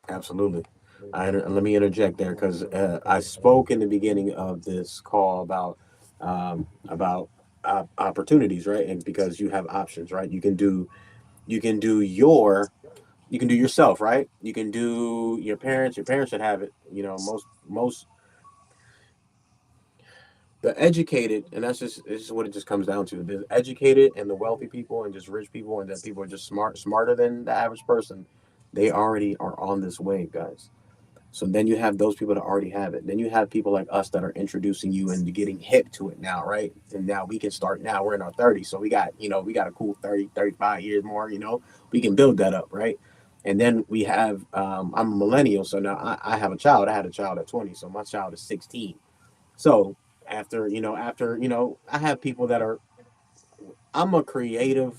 Absolutely. Let me interject there because I spoke in the beginning of this call about opportunities, right? And because you have options, right? You can do your you can do yourself, right? You can do your parents. Your parents should have it. You know, most the educated, and that's just this is what it just comes down to. The educated and the wealthy people and just rich people and that people are just smarter than the average person. They already are on this wave, guys. So then you have those people that already have it. Then you have people like us that are introducing you and getting hip to it now, right? And now we can start now. We're in our 30s. So we got a cool 30, 35 years more. We can build that up, right? And then we have, I'm a millennial. So now I have a child. I had a child at 20. So my child is 16. So I have people that are, I'm a creative.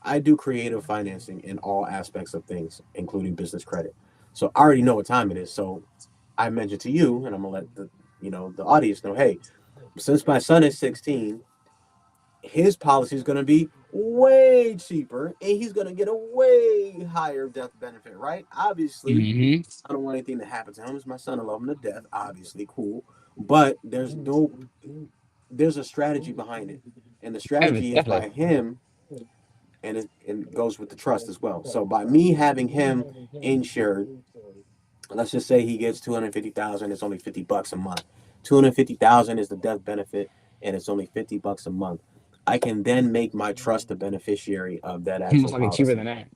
I do creative financing in all aspects of things, including business credit. So I already know what time it is. So I mentioned to you, and I'm gonna let the audience know, hey, since my son is 16, his policy is gonna be way cheaper, and he's gonna get a way higher death benefit, right? Obviously, Hmm. I don't want anything to happen to him. It's my son. I love him to death. Obviously, cool, but there's a strategy behind it, and the strategy is Definitely. by him, and it goes with the trust as well. So by me having him insured, let's just say he gets 250,000. It's only $50 a month. 250,000 is the death benefit, and it's only $50 a month. I can then make my trust the beneficiary of that actual Most likely cheaper policy. than that.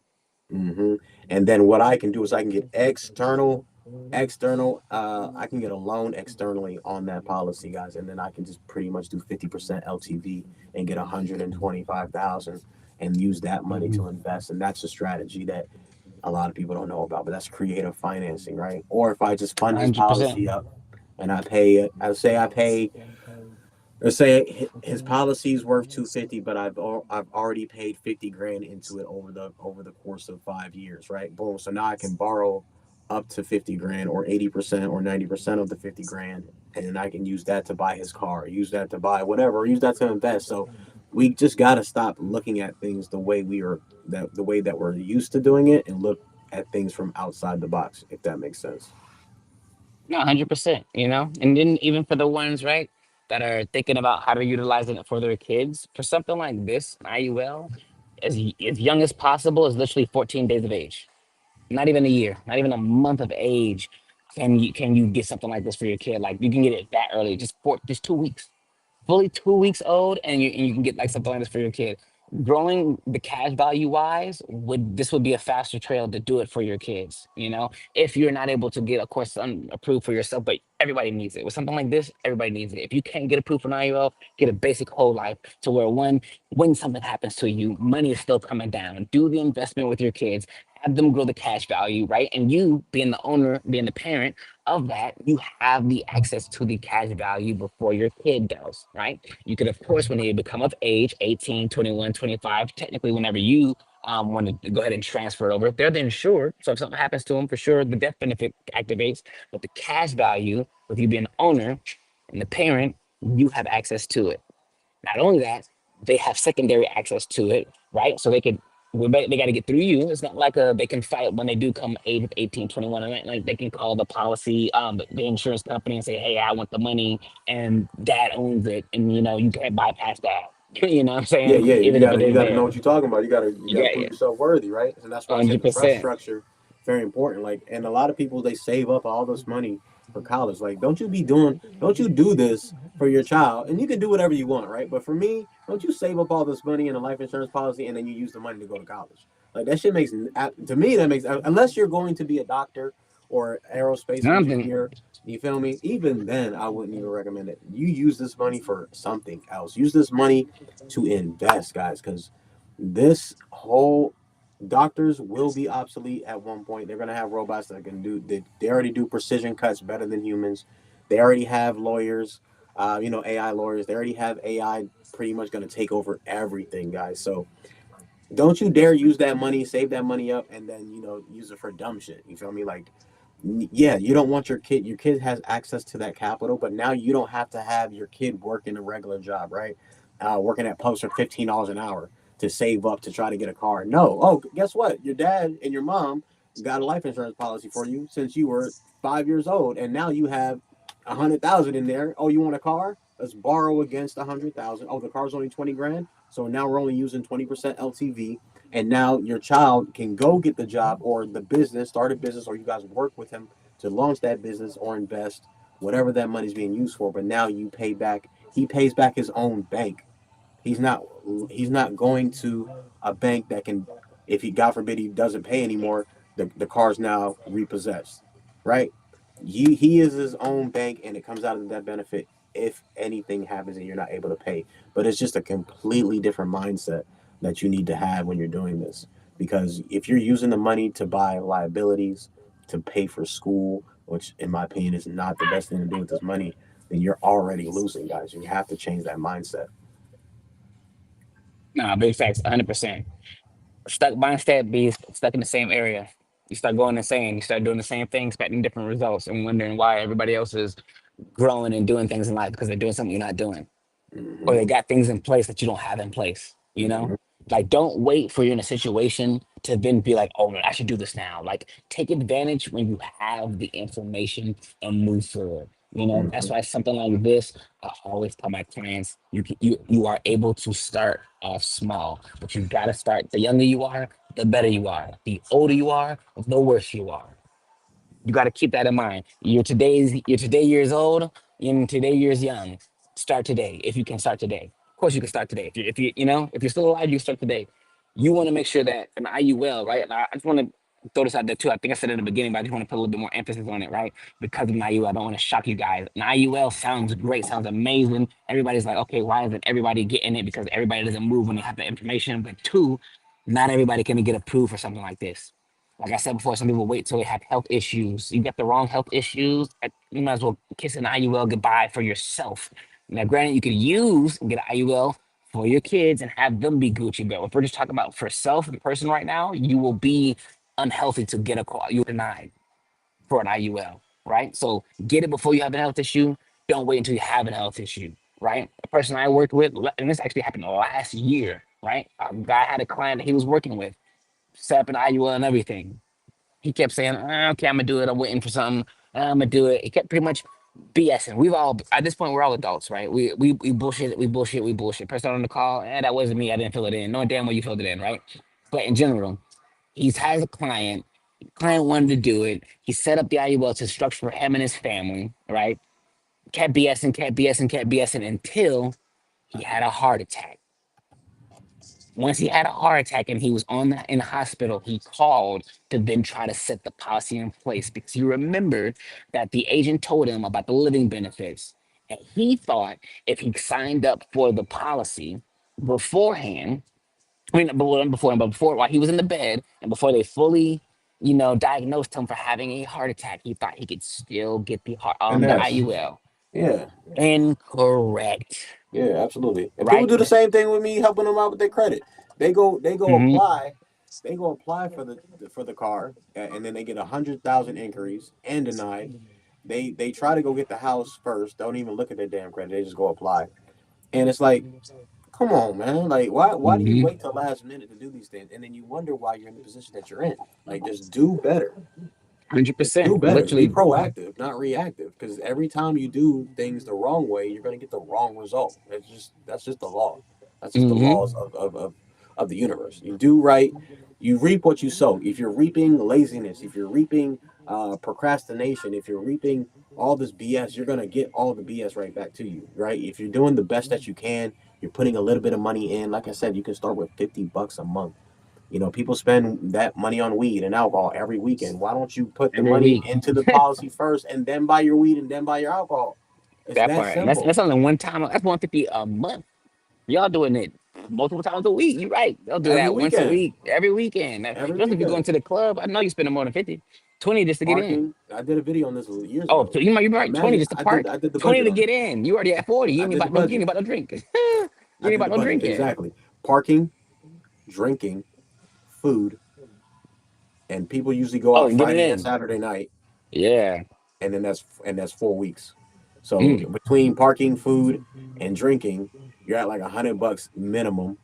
hmm And then what I can do is I can get external. I can get a loan externally on that policy, guys, and then I can just pretty much do 50% LTV and get 125,000 and use that money to invest. And that's a strategy that a lot of people don't know about, but that's creative financing, right? Or if I just fund his 100%. policy up and I pay it, I pay, let's say his policy is worth 250, but I've already paid 50 grand into it over the course of 5 years, right? Boom. So now I can borrow up to 50 grand or 80% or 90% of the 50 grand, and I can use that to buy his car, use that to buy whatever, or use that to invest. So we just got to stop looking at things the way that we're used to doing it and look at things from outside the box, if that makes sense. No, 100%, And then even for the ones, right, that are thinking about how to utilize it for their kids, for something like this, an IUL, as young as possible is literally 14 days of age. Not even a year, not even a month of age. Can you get something like this for your kid? Like you can get it that early, just 2 weeks, fully 2 weeks old, and you can get like something like this for your kid. Growing the cash value wise, would be a faster trail to do it for your kids. If you're not able to get, of course, approved for yourself, but everybody needs it. With something like this, everybody needs it. If you can't get approved for an IUL, get a basic whole life to where when something happens to you, money is still coming down. Do the investment with your kids. Have them grow the cash value, right? And you, being the owner, being the parent, of that, you have the access to the cash value before your kid does, right? You could, of course, when they become of age, 18, 21, 25, technically, whenever you want to go ahead and transfer it over, they're the insured. So if something happens to them, for sure, the death benefit activates. But the cash value, with you being the owner and the parent, you have access to it. Not only that, they have secondary access to it, right? So they got to get through you. It's not like they can fight when they do come age of 18, 21, and like they can call the policy, the insurance company and say, hey, I want the money, and dad owns it. And, you can't bypass that. You know what I'm Yeah, saying? yeah, Even if it you is gotta know there. what you're talking about. You You gotta got prove it. yourself worthy, right? And that's why I said the trust 100%. structure very important. Like, and a lot of people they save up all this money for college. Like, don't you do this for your child? And you can do whatever you want, right? But for me, don't you save up all this money in a life insurance policy and then you use the money to go to college? Like that shit makes to me that makes unless you're going to be a doctor or aerospace Something. engineer. You feel me? Even then, I wouldn't even recommend it. You use this money for something else. Use this money to invest, guys, because this whole doctors will be obsolete at one point. They're gonna have robots that can do they already do precision cuts better than humans. They already have lawyers, AI lawyers. They already have AI pretty much gonna take over everything, guys. So don't you dare use that money, save that money up, and then use it for dumb shit. You feel me? Like, yeah, you don't want your kid. Your kid has access to that capital, but now you don't have to have your kid working a regular job, right? Working at post for $15 an hour to save up to try to get a car. No. Oh, guess what? Your dad and your mom, got a life insurance policy for you since you were 5 years old, and now you have 100,000 in there. Oh, you want a car? Let's borrow against 100,000. Oh, the car's only 20 grand, so now we're only using 20% LTV, and now your child can go get the job or the business, start a business, or you guys work with him to launch that business or invest whatever that money's being used for. But now you pay back. He pays back his own bank. He's not he's not going to a bank that can, if he, God forbid, he doesn't pay anymore, the car's now repossessed, right? He is his own bank, and it comes out of that benefit if anything happens and you're not able to pay. But it's just a completely different mindset that you need to have when you're doing this, because if you're using the money to buy liabilities, to pay for school, which in my opinion is not the best thing to do with this money, then you're already losing, guys. You have to change that mindset. Nah, big facts, 100%. Stuck mindset be stuck in the same area. You start going insane. You start doing the same thing, expecting different results, and wondering why everybody else is growing and doing things in life because they're doing something you're not doing, or Hmm. they got things in place that you don't have in place, you know? Hmm. Like, don't wait for you're in a situation to then be like, oh, man, I should do this now. Like, take advantage when you have the information and move forward. You know, that's Hmm. why something like this, I always tell my clients, you are able to start off small, but you got to start. The younger you are, the better you are. The older you are, the worse you are. You got to keep that in mind. You're today years old, and today years young. Start today if you can start today. Of course, you can start today. If you if you're still alive, you start today. You want to make sure that an IUL, right? And I just want to throw this out there too. I think I said it in the beginning, but I just want to put a little bit more emphasis on it, right? Because of an IUL, I don't want to shock you guys. An IUL sounds great, sounds amazing. Everybody's like, okay, why isn't everybody getting it? Because everybody doesn't move when they have the information. But two, not everybody can get approved for something like this. Like I said before, some people wait till they have health issues. You get the wrong health issues, you might as well kiss an IUL goodbye for yourself. Now, granted, you could use and get an IUL for your kids and have them be Gucci, but if we're just talking about for self and person right now, you will be unhealthy to get a call. You're denied for an IUL, right? So get it before you have a health issue. Don't wait until you have a health issue, right? A person I worked with, and this actually happened last year, right? A guy had a client that he was working with, set up an IUL and everything. He kept saying, "Okay, I'm gonna do it. I'm waiting for something. I'm gonna do it." He kept pretty much BSing. We've all at this point we're all adults, right? We bullshit, we bullshit, we bullshit. Person on the call, that wasn't me. I didn't fill it in. Knowing damn well you filled it in, right? But in general, he's has a client. Client wanted to do it. He set up the IUL to structure for him and his family, right? Kept BSing, kept BSing, kept BSing until he had a heart attack. Once he had a heart attack and he was in the hospital, he called to then try to set the policy in place because he remembered that the agent told him about the living benefits. And he thought if he signed up for the policy beforehand, I mean, but before while he was in the bed and before they fully, diagnosed him for having a heart attack, he thought he could still get And the that's, IUL. yeah, Incorrect, yeah, absolutely. And people right? do the same thing with me, helping them out with their credit. They go Mm-hmm. apply, for the car, and then they get 100,000 inquiries and denied. They try to go get the house first. Don't even look at their damn credit. They just go apply, and it's like, come on, man. Like, why do you Mm-hmm. wait till last minute to do these things, and then you wonder why you're in the position that you're in? Like, just do better. Hundred Just do percent. better. Be Literally. proactive, not reactive. Because every time you do things the wrong way, you're going to get the wrong result. That's just the law. That's just the laws Mm-hmm. of the universe. You do right, you reap what you sow. If you're reaping laziness, if you're reaping procrastination, if you're reaping all this BS, you're going to get all the BS right back to you. Right? If you're doing the best that you can, you're putting a little bit of money in. Like I said, you can start with $50 a month. People spend that money on weed and alcohol every weekend. Why don't you put the Every money week. into the policy first and then buy your weed and then buy your alcohol? It's That that part. And that's simple. that's only one time. That's 150 a month. Y'all doing it multiple times a week. You're right. They'll do Every that once a weekend. week, every weekend. Every Especially if you're going weekend. to the club. I know you're spending more than 50. 20 just to get in. Parking. I did a video on this years Oh, ago. so you might right. 20 Imagine just to I did park. I did the 20 budget to on it. get in. You already at 40. You I ain't did the about no you ain't budget. about no drink. You I ain't did about the no budget drink yet. exactly. Parking, drinking, food, and people usually go Oh, out and get it Friday and in. Saturday night, Yeah. and that's 4 weeks. So Mm. between parking, food, and drinking, you're at like $100 minimum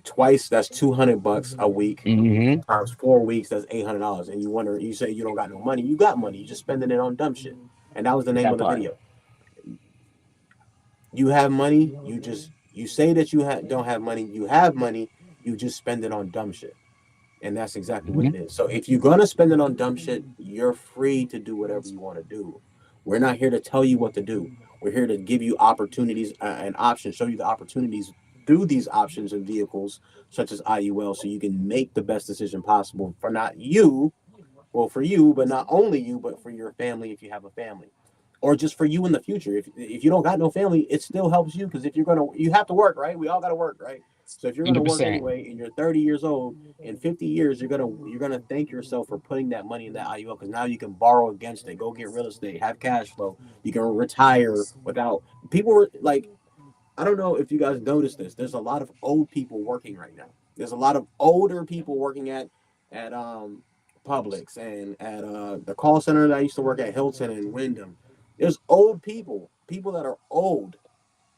twice, that's $200 a week. Mm-hmm. Times 4 weeks, that's $800. And you wonder, you say you don't got no money. You got money. You just spending it on dumb shit. And that was the name That of the part. video. You have money. You say that don't have money. You have money. You just spend it on dumb shit. And that's exactly what Mm-hmm. it is. So if you're gonna spend it on dumb shit, you're free to do whatever you want to do. We're not here to tell you what to do. We're here to give you opportunities and options, show you the opportunities through these options and vehicles such as IUL, so you can make the best decision possible for not you, well, for you, but not only you, but for your family if you have a family, or just for you in the future. If you don't got no family, it still helps you, because if you're gonna, you have to work, right? We all got to work, right? So if you're gonna work 100%. anyway, and you're 30 years old, in 50 years, you're gonna thank yourself for putting that money in that IUL, because now you can borrow against it, go get real estate, have cash flow. You can retire without people were like, I don't know if you guys noticed this. There's a lot of old people working right now. There's a lot of older people working at Publix and at the call center that I used to work at, Hilton and Wyndham. There's old people, people that are old,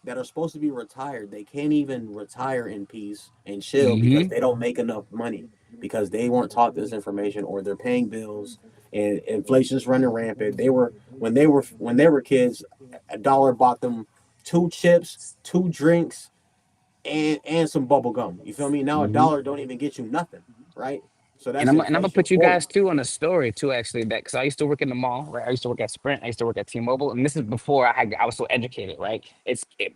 that are supposed to be retired. They can't even retire in peace and chill because Mm-hmm. they don't make enough money, because they weren't taught this information, or they're paying bills and inflation's running rampant. They were kids, a dollar bought them two chips, two drinks, and some bubble gum. You feel me? Now a Mm-hmm. dollar don't even get you nothing, right? So And that's I'm gonna inflation put you for you. guys too on a story too, actually, that because I used to work in the mall, right? I used to work at Sprint, I used to work at T-Mobile, and this is before I was so educated, right?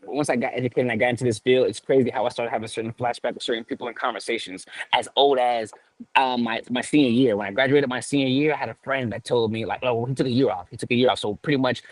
Once I got educated and I got into this field, it's crazy how I started having certain flashback with certain people in conversations as old as my senior year. When I graduated my senior year, I had a friend that told me like, oh, well, he took a year off. He took a year off, so pretty much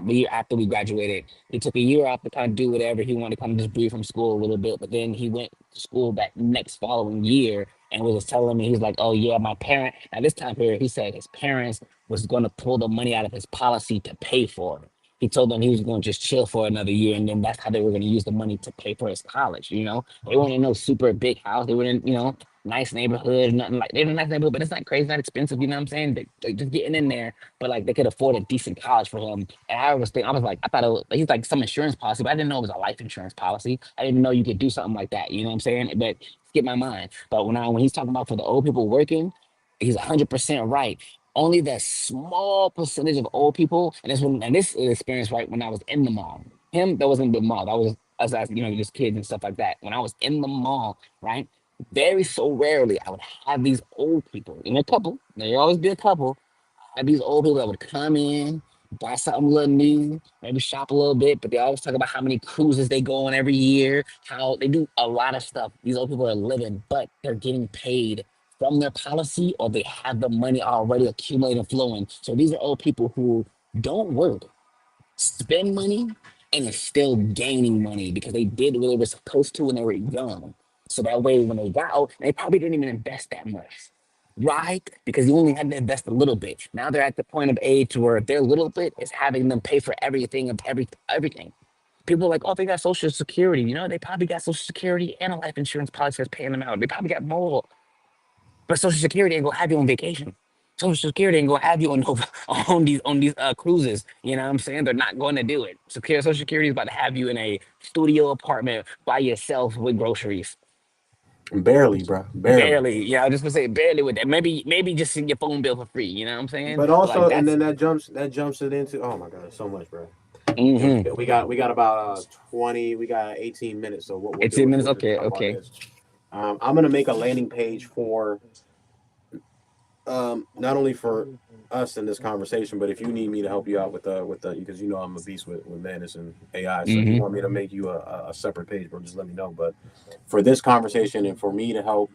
the year after we graduated, he took a year off to kind of do whatever he wanted to kind of just breathe from school a little bit. But then he went to school that next following year and was just telling me, he's like, oh yeah, my parent, at this time period, he said his parents was going to pull the money out of his policy to pay for it. He told them he was going to just chill for another year, and then that's how they were going to use the money to pay for his college. They weren't in no super big house. They were in, nice neighborhood, nothing like they're in a nice neighborhood, but it's not crazy, not expensive. You know what I'm saying? They just getting in there, but like they could afford a decent college for him. And I was like, I thought it was, he's like some insurance policy, but I didn't know it was a life insurance policy. I didn't know you could do something like that. You know what I'm saying? But skip my mind. But when he's talking about for the old people working, he's 100% right. Only that small percentage of old people, and this is experience right when I was in the mall. Him, that wasn't the mall. That was us as just kids and stuff like that. When I was in the mall, right? Very so rarely I would have these old people in a couple. There always be a couple had these old people that would come in, buy something a little new, maybe shop a little bit, but they always talk about how many cruises they go on every year, how they do a lot of stuff. These old people are living, but they're getting paid from their policy or they have the money already accumulated and flowing. So these are old people who don't work, spend money, and are still gaining money because they did what they were supposed to when they were young. So that way, when they got out, they probably didn't even invest that much, right? Because you only had to invest a little bit. Now they're at the point of age where their little bit is having them pay for everything of everything. People are like, oh, they got Social Security. They probably got Social Security and a life insurance policy that's paying them out. They probably got more. But Social Security ain't gonna have you on vacation. Social Security ain't gonna have you on on these cruises. You know what I'm saying? They're not going to do it. Social Security is about to have you in a studio apartment by yourself with groceries. Barely, bro, barely. Barely. Yeah, I just gonna say barely with that. Maybe just send your phone bill for free. You know what I'm saying? But But like also, and that's then that jumps it into, oh my god, so much, bro. And mm-hmm. we got about 20, we got 18 minutes. So what we'll do 18 is minutes. we'll just Okay, talk about okay. this. I'm gonna make a landing page for not only for us in this conversation, but if you need me to help you out with the because I'm a beast with madness and AI. So if you Mm-hmm. want me to make you a separate page, bro, just let me know. But for this conversation and for me to help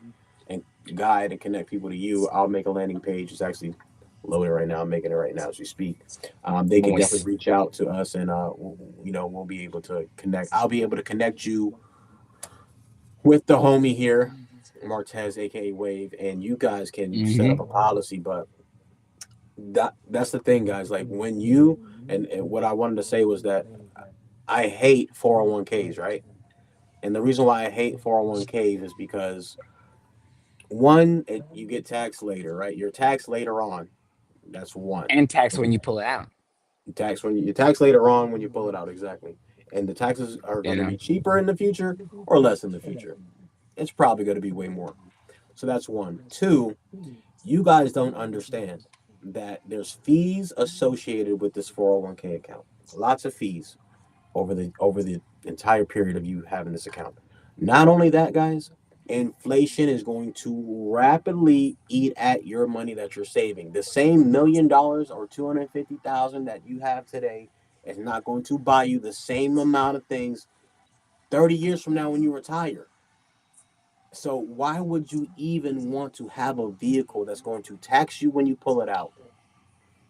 and guide and connect people to you, I'll make a landing page. It's actually loaded right now. I'm making it right now as we speak. They can definitely Moist. reach out to us, and we'll be able to connect. I'll be able to connect you with the homie here, Martez, aka Wave, and you guys can set up Mm-hmm. a policy. But that's the thing, guys. Like when you and what I wanted to say was that I hate 401ks, right? And the reason why I hate 401ks is because one, you get taxed later, right? You're taxed later on. That's one. And tax when you pull it out. You tax later on when you pull it out, exactly. And the taxes are You going to know. be cheaper in the future or less in the future. it's probably going to be way more. So that's one. Two, you guys don't understand that there's fees associated with this 401k account. Lots of fees over the entire period of you having this account. Not only that, guys, inflation is going to rapidly eat at your money that you're saving. The same $1 million or 250,000 that you have today is not going to buy you the same amount of things 30 years from now when you retire. So why would you even want to have a vehicle that's going to tax you when you pull it out,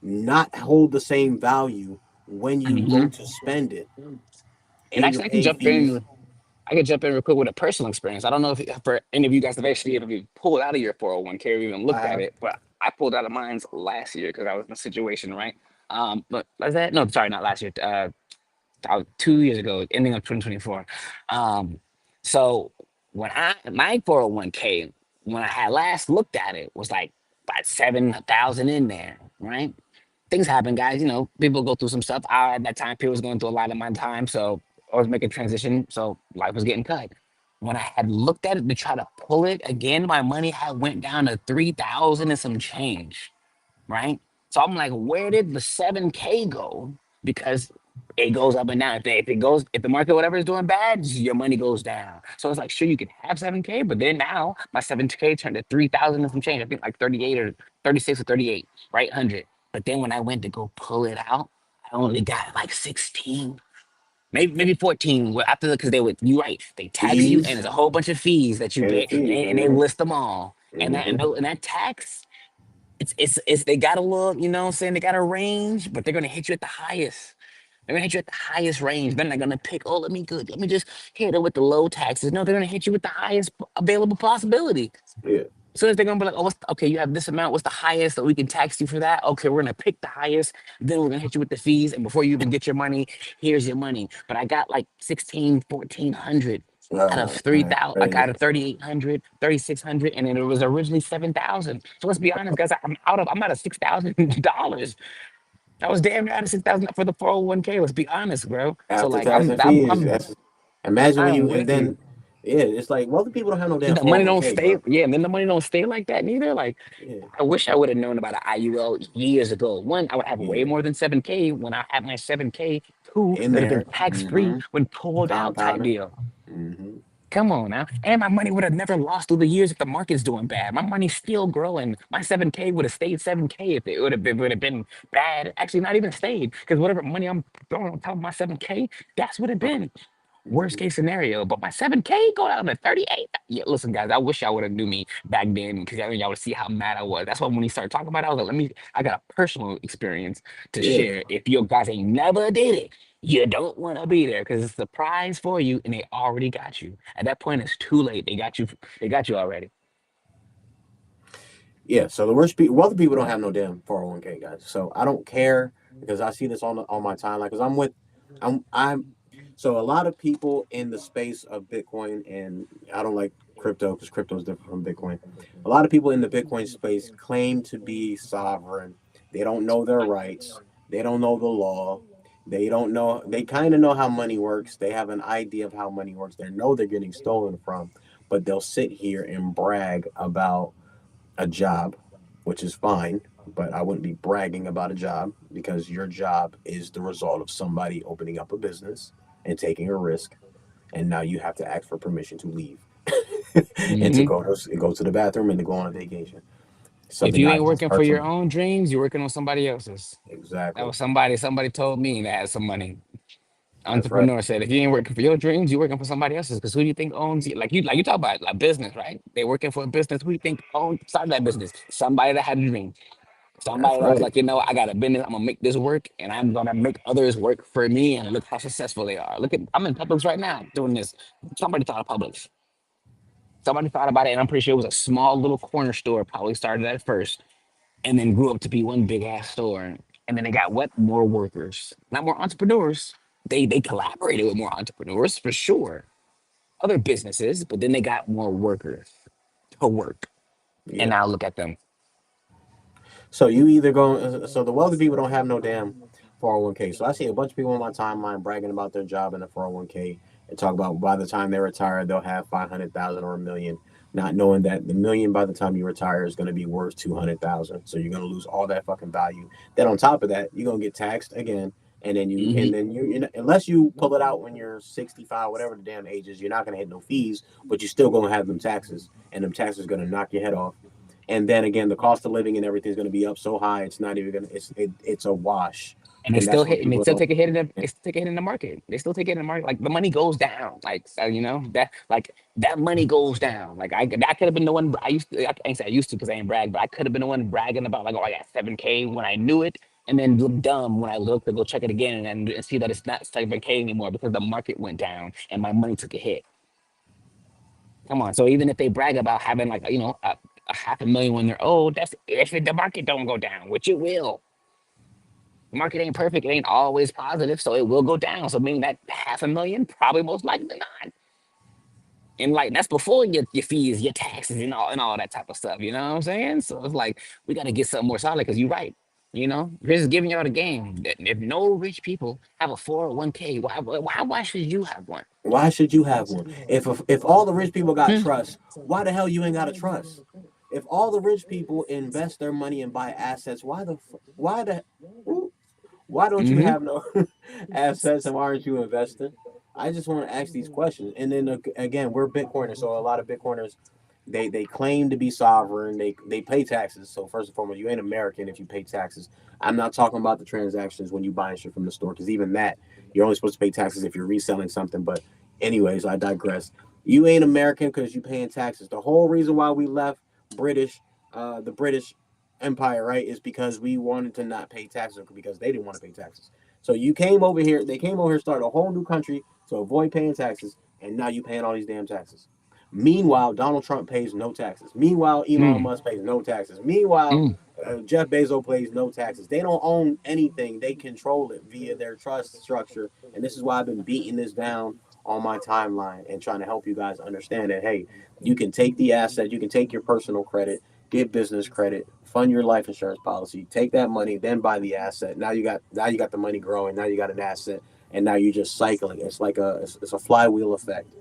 not hold the same value when you go Hmm. to spend it, And and you're actually, I can paying jump fees? in. I could jump in real quick with a personal experience. I don't know if for any of you guys have actually ever been pulled out of your 401k or even I looked at have. it, but I pulled out of mine last year because I was in a situation, right? But was that no, sorry, not last year. 2 years ago, ending of 2024. Um, so when I my 401k, when I had last looked at it, was like about 7,000 in there, right? Things happen, guys. You know, people go through some stuff. I at that time, people was going through a lot of my time, so I was making transition, so life was getting cut. When I had looked at it to try to pull it again, my money had went down to 3,000 and some change, right? So I'm like, where did the 7K go? Because it goes up and down. If the market whatever is doing bad, your money goes down. So it's like, sure, you can have 7K, but then now my 7K turned to 3,000 and some change. I think like 38 or 36 or 38, right? 100. But then when I went to go pull it out, I only got like 16. Maybe 14. Well, after because they would, you right, they tax you, and Fees there's a whole bunch of fees that you and the pay, fees. and they Yeah. list them all. And that and, Mm-hmm. tho- and that tax, it's they got a little, you know what I'm saying? They got a range, but they're gonna hit you at the highest. They're gonna hit you at the highest range. They're not gonna pick, oh, let me just hit it with the low taxes. No, they're gonna hit you with the highest available possibility. Yeah. As soon as they're gonna be like, oh, okay, you have this amount, what's the highest that we can tax you for that? Okay, we're gonna pick the highest, then we're gonna hit you with the fees. And before you even get your money, here's your money. But I got like 16, 1,400 out of Oh man, 3,000, like out crazy. of 3,800, 3,600, and then it was originally 7,000. So let's be honest, guys, I'm out of $6,000. I was damn near out of 6,000 for the 401k. Let's be honest, bro. So After like tax and fees, I'm that's imagine when I'm you and with you. then yeah, it's like wealthy people don't have no damn The four money hundred one don't k, stay, bro. yeah, and then the money don't stay like that neither. Like Yeah, I wish I would have known about an IUL years ago. One, I would have way yeah, more than 7K when I had my 7K. Two, in would have been there. tax free Mm-hmm. when pulled out type Compounding. deal. Mm-hmm. Come on now. And my money would have never lost through the years if the market's doing bad. My money's still growing. My 7K would have stayed 7K if it would have been bad. Actually, not even stayed. Because whatever money I'm throwing on top of my 7K, that's what it been. Worst Mm-hmm. case scenario. But my 7K go down to 38. Yeah, listen, guys, I wish y'all would have knew me back then because y'all would see how mad I was. That's why when he started talking about it, I was like, I got a personal experience to Yeah, share. If you guys ain't never did it, you don't want to be there because it's a prize for you and they already got you. At that point, it's too late. They got you already. yeah. So the worst people, wealthy people don't have no damn 401k, guys. So I don't care because I see this on my timeline because I'm so a lot of people in the space of Bitcoin, and I don't like crypto because crypto is different from Bitcoin. A lot of people in the Bitcoin space claim to be sovereign. They don't know their rights. They don't know the law. They don't know. They kind of know how money works. They have an idea of how money works. They know they're getting stolen from, but they'll sit here and brag about a job, which is fine, but I wouldn't be bragging about a job because your job is the result of somebody opening up a business and taking a risk, and now you have to ask for permission to leave and to Hmm. go to the bathroom and to go on a vacation. If Something you I ain't did working for your personally. own dreams, you're working on somebody else's. That Exactly. was somebody told me that had some money. That's right. Entrepreneur said, if you ain't working for your dreams, you're working for somebody else's. Because who do you think owns you? Like you talk about like business, right? They working for a business. Who do you think owns started that business? Somebody that had a dream. That's Somebody that was right. like, I got a business. I'm gonna make this work, and I'm gonna make others work for me. And look how successful they are. Look at I'm in Publix right now doing this. Somebody thought of Publix. Somebody thought about it, and I'm pretty sure it was a small little corner store. Probably started at first, and then grew up to be one big ass store. And then they got what? More workers, not more entrepreneurs. They collaborated with more entrepreneurs for sure, other businesses, but then they got more workers to work. And Yeah. now look at them. So you either go. So the wealthy people don't have no damn 401k. So I see a bunch of people on my timeline bragging about their job in the 401k, and talk about by the time they retire, they'll have 500,000 or a million, not knowing that the million by the time you retire is going to be worth 200,000. So you're going to lose all that fucking value. Then on top of that, you're going to get taxed again. Hmm. Unless you pull it out when you're 65, whatever the damn age is, you're not going to hit no fees, but you're still going to have them taxes, and them taxes going to knock your head off. And then again, the cost of living and everything's going to be up so high, it's not even going to, it's a wash. And they And still that's what hit, and they people still don't. take a hit in the, they still take a hit in the market. They still take it in the market. Like the money goes down. Like so, that, like that money goes down. Like I could have been the one. I used to. I ain't say I used to because I ain't brag, but I could have been the one bragging about like, oh, I got 7K when I knew it, and then look dumb when I look to go check it again and see that it's not 7K anymore because the market went down and my money took a hit. Come on. So even if they brag about having like a half a million when they're old, that's if the market don't go down, which it will. The market ain't perfect. It ain't always positive, so it will go down. So meaning that half a million, probably most likely not. And like that's before your fees, your taxes, and all that type of stuff. You know what I'm saying? So it's like we got to get something more solid because you're right. Chris is giving y'all the game. If no rich people have a 401k, why should you have one? Why should you have one? If all the rich people got Hmm. trust, why the hell you ain't got a trust? If all the rich people invest their money and buy assets, why don't you Hmm. have no assets and why aren't you investing? I just want to ask these questions. And then again, we're Bitcoiners, so a lot of Bitcoiners they claim to be sovereign. They pay taxes. So first and foremost, you ain't American if you pay taxes. I'm not talking about the transactions when you buy shit from the store, because even that you're only supposed to pay taxes if you're reselling something. But anyways, I digress. You ain't American because you paying taxes. The whole reason why we left British, the British Empire, right, is because we wanted to not pay taxes because they didn't want to pay taxes. So you came over here. They came over here, started a whole new country to avoid paying taxes, and now you paying all these damn taxes. Meanwhile, Donald Trump pays no taxes. Meanwhile, Elon Mm, Musk pays no taxes. Meanwhile, mm, Jeff Bezos pays no taxes. They don't own anything. They control it via their trust structure. And this is why I've been beating this down on my timeline and trying to help you guys understand that, hey, you can take the asset, you can take your personal credit, get business credit, fund your life insurance policy, take that money, then buy the asset. Now you got the money growing. Now you got an asset, and now you're just cycling. It's a flywheel effect.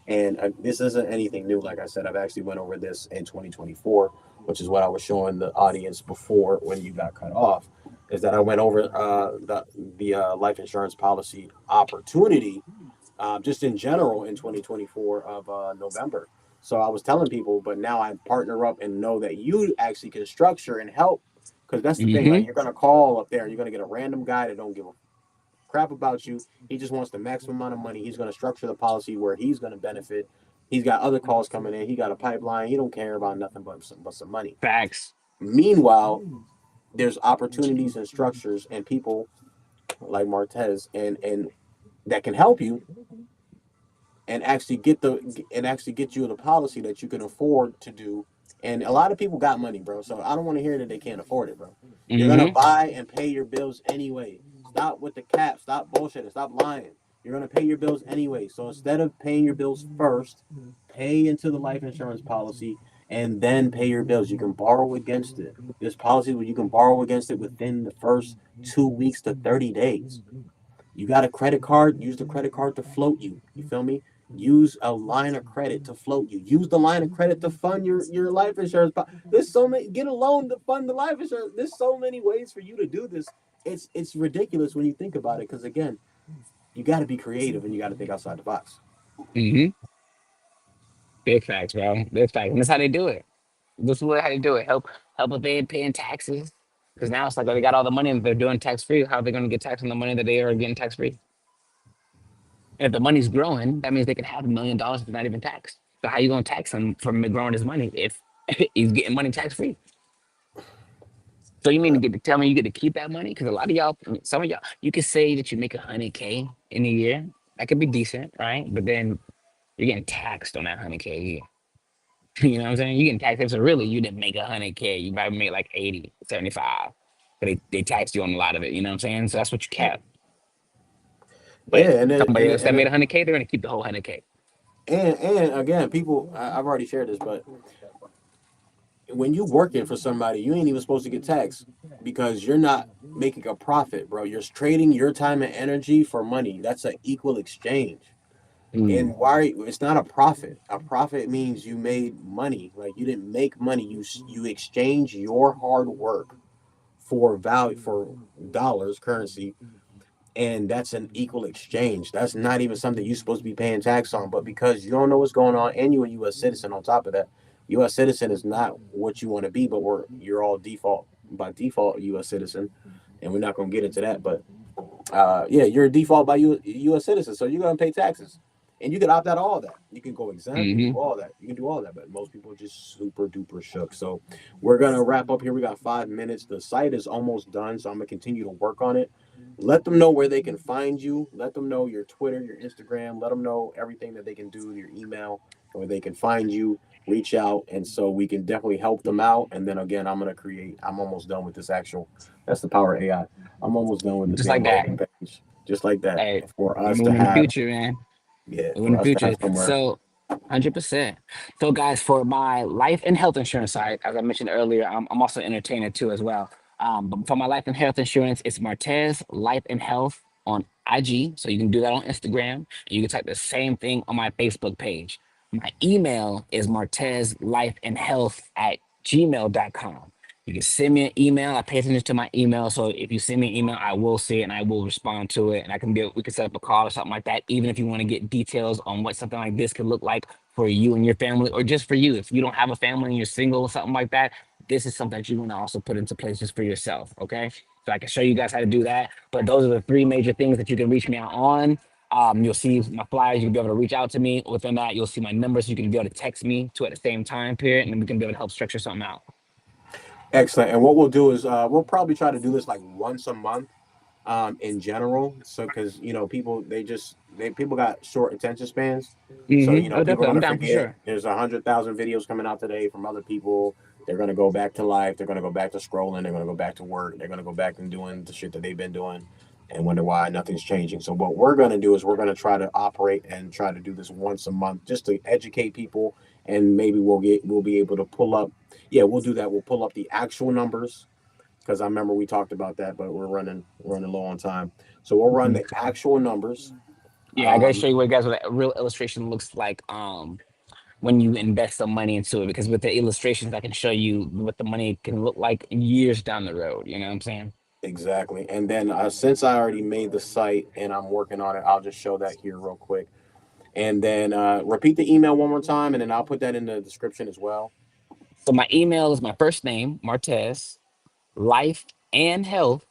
And this isn't anything new. Like I said, I've actually went over this in 2024, which is what I was showing the audience before when you got cut off. Is that I went over the life insurance policy opportunity just in general in 2024 of November. So I was telling people, but now I partner up and know that you actually can structure and help. Because that's the thing, like hmm. you're gonna call up there, you're gonna get a random guy that don't give a crap about you. He just wants the maximum amount of money. He's going to structure the policy where he's going to benefit. He's got other calls coming in. He got a pipeline. He don't care about nothing but some money. Facts. Meanwhile, there's opportunities and structures and people like Martez and that can help you and actually get you the policy that you can afford to do. And a lot of people got money, bro. So I don't want to hear that they can't afford it, bro. You're gonna Hmm. buy and pay your bills anyway. Stop with the cap. Stop bullshitting. Stop lying. You're gonna pay your bills anyway. So instead of paying your bills first, pay into the life insurance policy and then pay your bills. You can borrow against it. This policy where you can borrow against it within the first 2 weeks to 30 days. You got a credit card, use the credit card to float you. You feel me? Use a line of credit to float you. Use the line of credit to fund your life insurance. There's so many. Get a loan to fund the life insurance. There's so many ways for you to do this. It's ridiculous when you think about it. Because again, you got to be creative and you got to think outside the box. Hmm. Big facts, bro. Big facts. And that's how they do it. This is how they do it. Help if they ain't paying taxes. Because now it's like they got all the money and they're doing tax free. How are they going to get taxed on the money that they are getting tax free? If the money's growing, that means they can have $1 million if not even taxed. So how you going to tax him for growing his money if he's getting money tax free? So you mean to get to tell me you get to keep that money? Because a lot of y'all, some of y'all, you could say that you make 100K in a year. That could be decent, right? But then you're getting taxed on that 100K a year. You know what I'm saying? You getting taxed. So really, you didn't make 100K. You might make like 80, 75. But they taxed you on a lot of it. You know what I'm saying? So that's what you cap. Yeah, But and then somebody else that and made 100K, they're gonna keep the whole 100K. and again, people. I've already shared this, but when you working for somebody, you ain't even supposed to get taxed because you're not making a profit, bro. You're trading your time and energy for money. That's an equal exchange. Mm. And why it's not a profit. A profit means you made money. Like you didn't make money. You exchange your hard work for value, for dollars, currency, and that's an equal exchange. That's not even something you're supposed to be paying tax on. But because you don't know what's going on, and you're a U.S. citizen on top of that, U.S. citizen is not what you want to be, but you're all default by default U.S. citizen, and we're not going to get into that. But yeah, you're a default by U.S. citizen, so you're gonna pay taxes, and you can opt out of all that. You can go exempt. You can do Hmm. all that. You can do all that, but most people are just super duper shook. So we're gonna wrap up here. We got 5 minutes. The site is almost done, so I'm gonna continue to work on it. Let them know where they can find you. Let them know your Twitter, your Instagram. Let them know everything that they can do, your email, where they can find you. Reach out, and so we can definitely help them out. And then again, I'm gonna create. I'm almost done with this actual. That's the power of AI. I'm almost done with the Just like damn that. landing page, just like that. Hey, And for we us to moving in the have, future, man. yeah, In for the us to have future. somewhere. So, 100%. So, guys, for my life and health insurance side, as I mentioned earlier, I'm also an entertainer too as well. But for my life and health insurance, it's Martez Life and Health on IG. So you can do that on Instagram. And you can type the same thing on my Facebook page. My email is Martez Life and Health at gmail.com. You can send me an email. I pay attention to my email. So if you send me an email, I will see it and I will respond to it. And we can set up a call or something like that. Even if you want to get details on what something like this could look like for you and your family, or just for you. If you don't have a family and you're single or something like that, this is something that you want to also put into place just for yourself. Okay. So I can show you guys how to do that. But those are the three major things that you can reach me out on. You'll see my flyers. You can be able to reach out to me. Within that, you'll see my numbers. You can be able to text me to at the same time period, and then we can be able to help structure something out. Excellent. And what we'll do is we'll probably try to do this like once a month, in general. So because people people got short attention spans, so Mm-hmm. Oh, people are definitely. I'm gonna down for forget. sure. There's 100,000 videos coming out today from other people. They're gonna go back to life. They're gonna go back to scrolling. They're gonna go back to work. They're gonna go back and doing the shit that they've been doing, and wonder why nothing's changing. So what we're gonna do is we're gonna try to operate and try to do this once a month, just to educate people, and maybe we'll be able to pull up. Yeah, we'll do that. We'll pull up the actual numbers because I remember we talked about that, but we're running low on time. So we'll run Mhm. the actual numbers. Yeah, I gotta Um, show you what guys what a real illustration looks like when you invest some money into it, because with the illustrations I can show you what the money can look like years down the road. You know what I'm saying? exactly. And then since I already made the site and I'm working on it, I'll just show that here real quick. And then repeat the email one more time, and then I'll put that in the description as well. So my email is my first name, Martez, life and health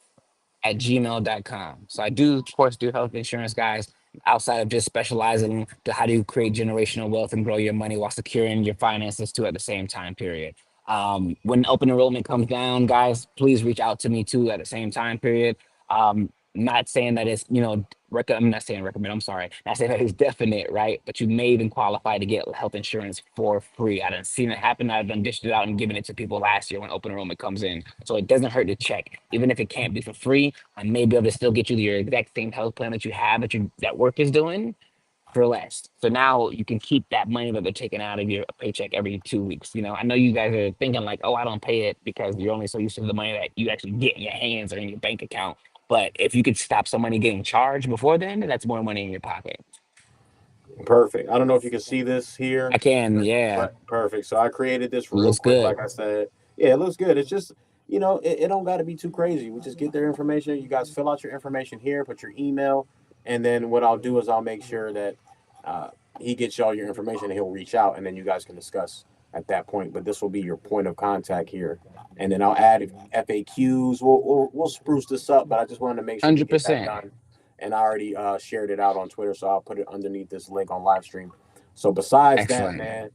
at gmail.com. So I do, of course, do health insurance, guys, outside of just specializing to how do you create generational wealth and grow your money while securing your finances too at the same time period. When open enrollment comes down, guys, please reach out to me too at the same time period. Not saying that it's, I'm not saying recommend, I'm sorry, not saying that it's definite, right? But you may even qualify to get health insurance for free. I done seen it happen. I've done dished it out and given it to people last year when open enrollment comes in. So it doesn't hurt to check. Even if it can't be for free, I may be able to still get you your exact same health plan that you have that work is doing for less. So now you can keep that money that they're taking out of your paycheck every 2 weeks. I know you guys are thinking like, oh, I don't pay it because you're only so used to the money that you actually get in your hands or in your bank account. But if you could stop some money getting charged before then, that's more money in your pocket. Perfect. I don't know if you can see this here, I can, yeah. but perfect. So I created this real Looks quick. good. Like I said, yeah, it looks good. It's just, it don't got to be too crazy. We just get their information. You guys fill out your information here, put your email, and then what I'll do is I'll make sure that uh, he gets y'all your information and he'll reach out, and then you guys can discuss at that point. But this will be your point of contact here. And then I'll add FAQs. We'll spruce this up, but I just wanted to make sure we get that 100%. done. And I already shared it out on Twitter, so I'll put it underneath this link on live stream. So besides that, Excellent. man,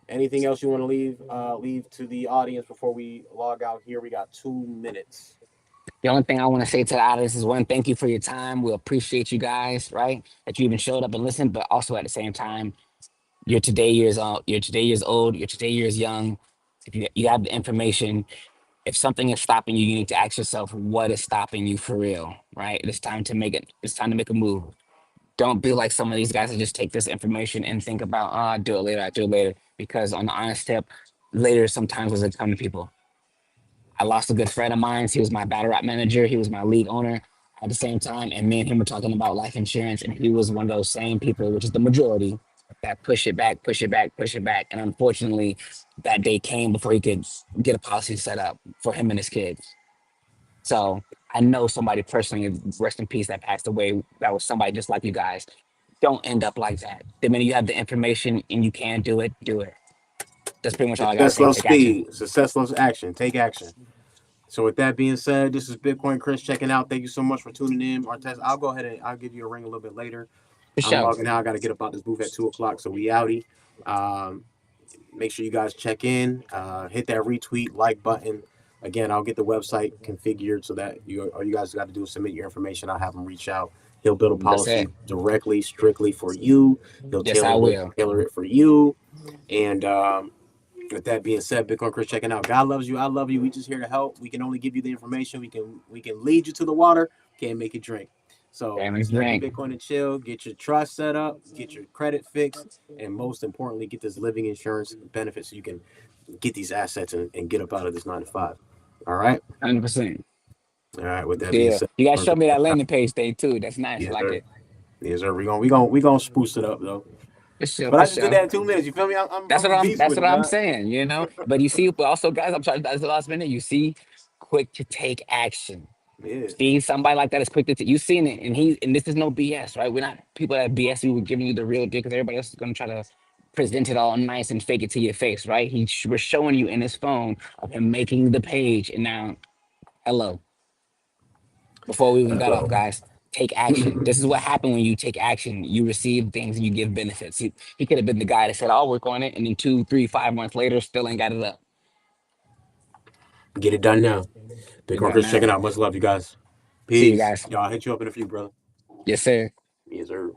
anything else you want to leave to the audience before we log out here? We got 2 minutes. The only thing I want to say to the audience is one, thank you for your time. We appreciate you guys, right? That you even showed up and listened, but also at the same time, you're today years old, you're today years young. If you have the information, if something is stopping you, you need to ask yourself what is stopping you for real, right? It's time to make a move. Don't be like some of these guys that just take this information and think about, oh, I'll do it later, I'll do it later. Because on the honest tip, later sometimes doesn't come to people. I lost a good friend of mine. He was my battle rap manager. He was my league owner. at the same time, and me and him were talking about life insurance, and he was one of those same people, which is the majority, that push it back, push it back, push it back. And unfortunately, that day came before he could get a policy set up for him and his kids. So I know somebody personally, rest in peace, that passed away. That was somebody just like you guys. Don't end up like that. The minute you have the information and you can do it, do it. That's pretty much all I gotta Success say. loves Take action. speed. Success loves action. Take action. So with that being said, this is Bitcoin Chris checking out. Thank you so much for tuning in, Artez. I'll go ahead and I'll give you a ring a little bit later. For I'm sure. logging out. I got to get up out this booth at 2 o'clock. So we outie. Um, Make sure you guys check in. Hit that retweet like button. Again, I'll get the website configured so that all you guys got to do is submit your information. I'll have him reach out. He'll build a That's policy it. directly, strictly for you. He'll Yes, I will. tailor it for you. And with that being said, Bitcoin Chris checking out. God loves you. I love you. We just here to help. We can only give you the information. We can lead you to the water. Can't make you drink. So Famous stack your drink. Bitcoin and chill. Get your trust set up. Get your credit fixed, and most importantly, get this living insurance benefit so you can get these assets and get up out of this 9 to 5. All right. 100%. All right. With that being Yeah. said, You guys show me that landing page day too. That's nice. I yes like sir. it. Yes sir. We gonna spruce it up though. For sure, But for I just did sure. that in 2 minutes. You feel me? I'm a beast That's with what it, I'm dog. saying, you know. But you see, but also guys, I'm trying that's the last minute. You see, quick to take action. Yeah. See somebody like that is quick to you seen it, and this is no BS, right? We're not people that BS. We were giving you the real deal because everybody else is gonna try to present it all nice and fake it to your face, right? We're showing you in his phone of him making the page, and now, hello. Before we even Let's got off, go. guys, take action. This is what happened when you take action. You receive things and you give benefits. He could have been the guy that said, "I'll work on it," and then 2, 3, 5 months later, still ain't got it up. Get it done now. Get Bitcoin done Chris now. checking out. Much love, you guys. See you Peace. guys. Y'all hit you up in a few, brother. Yes, sir. Yes, sir.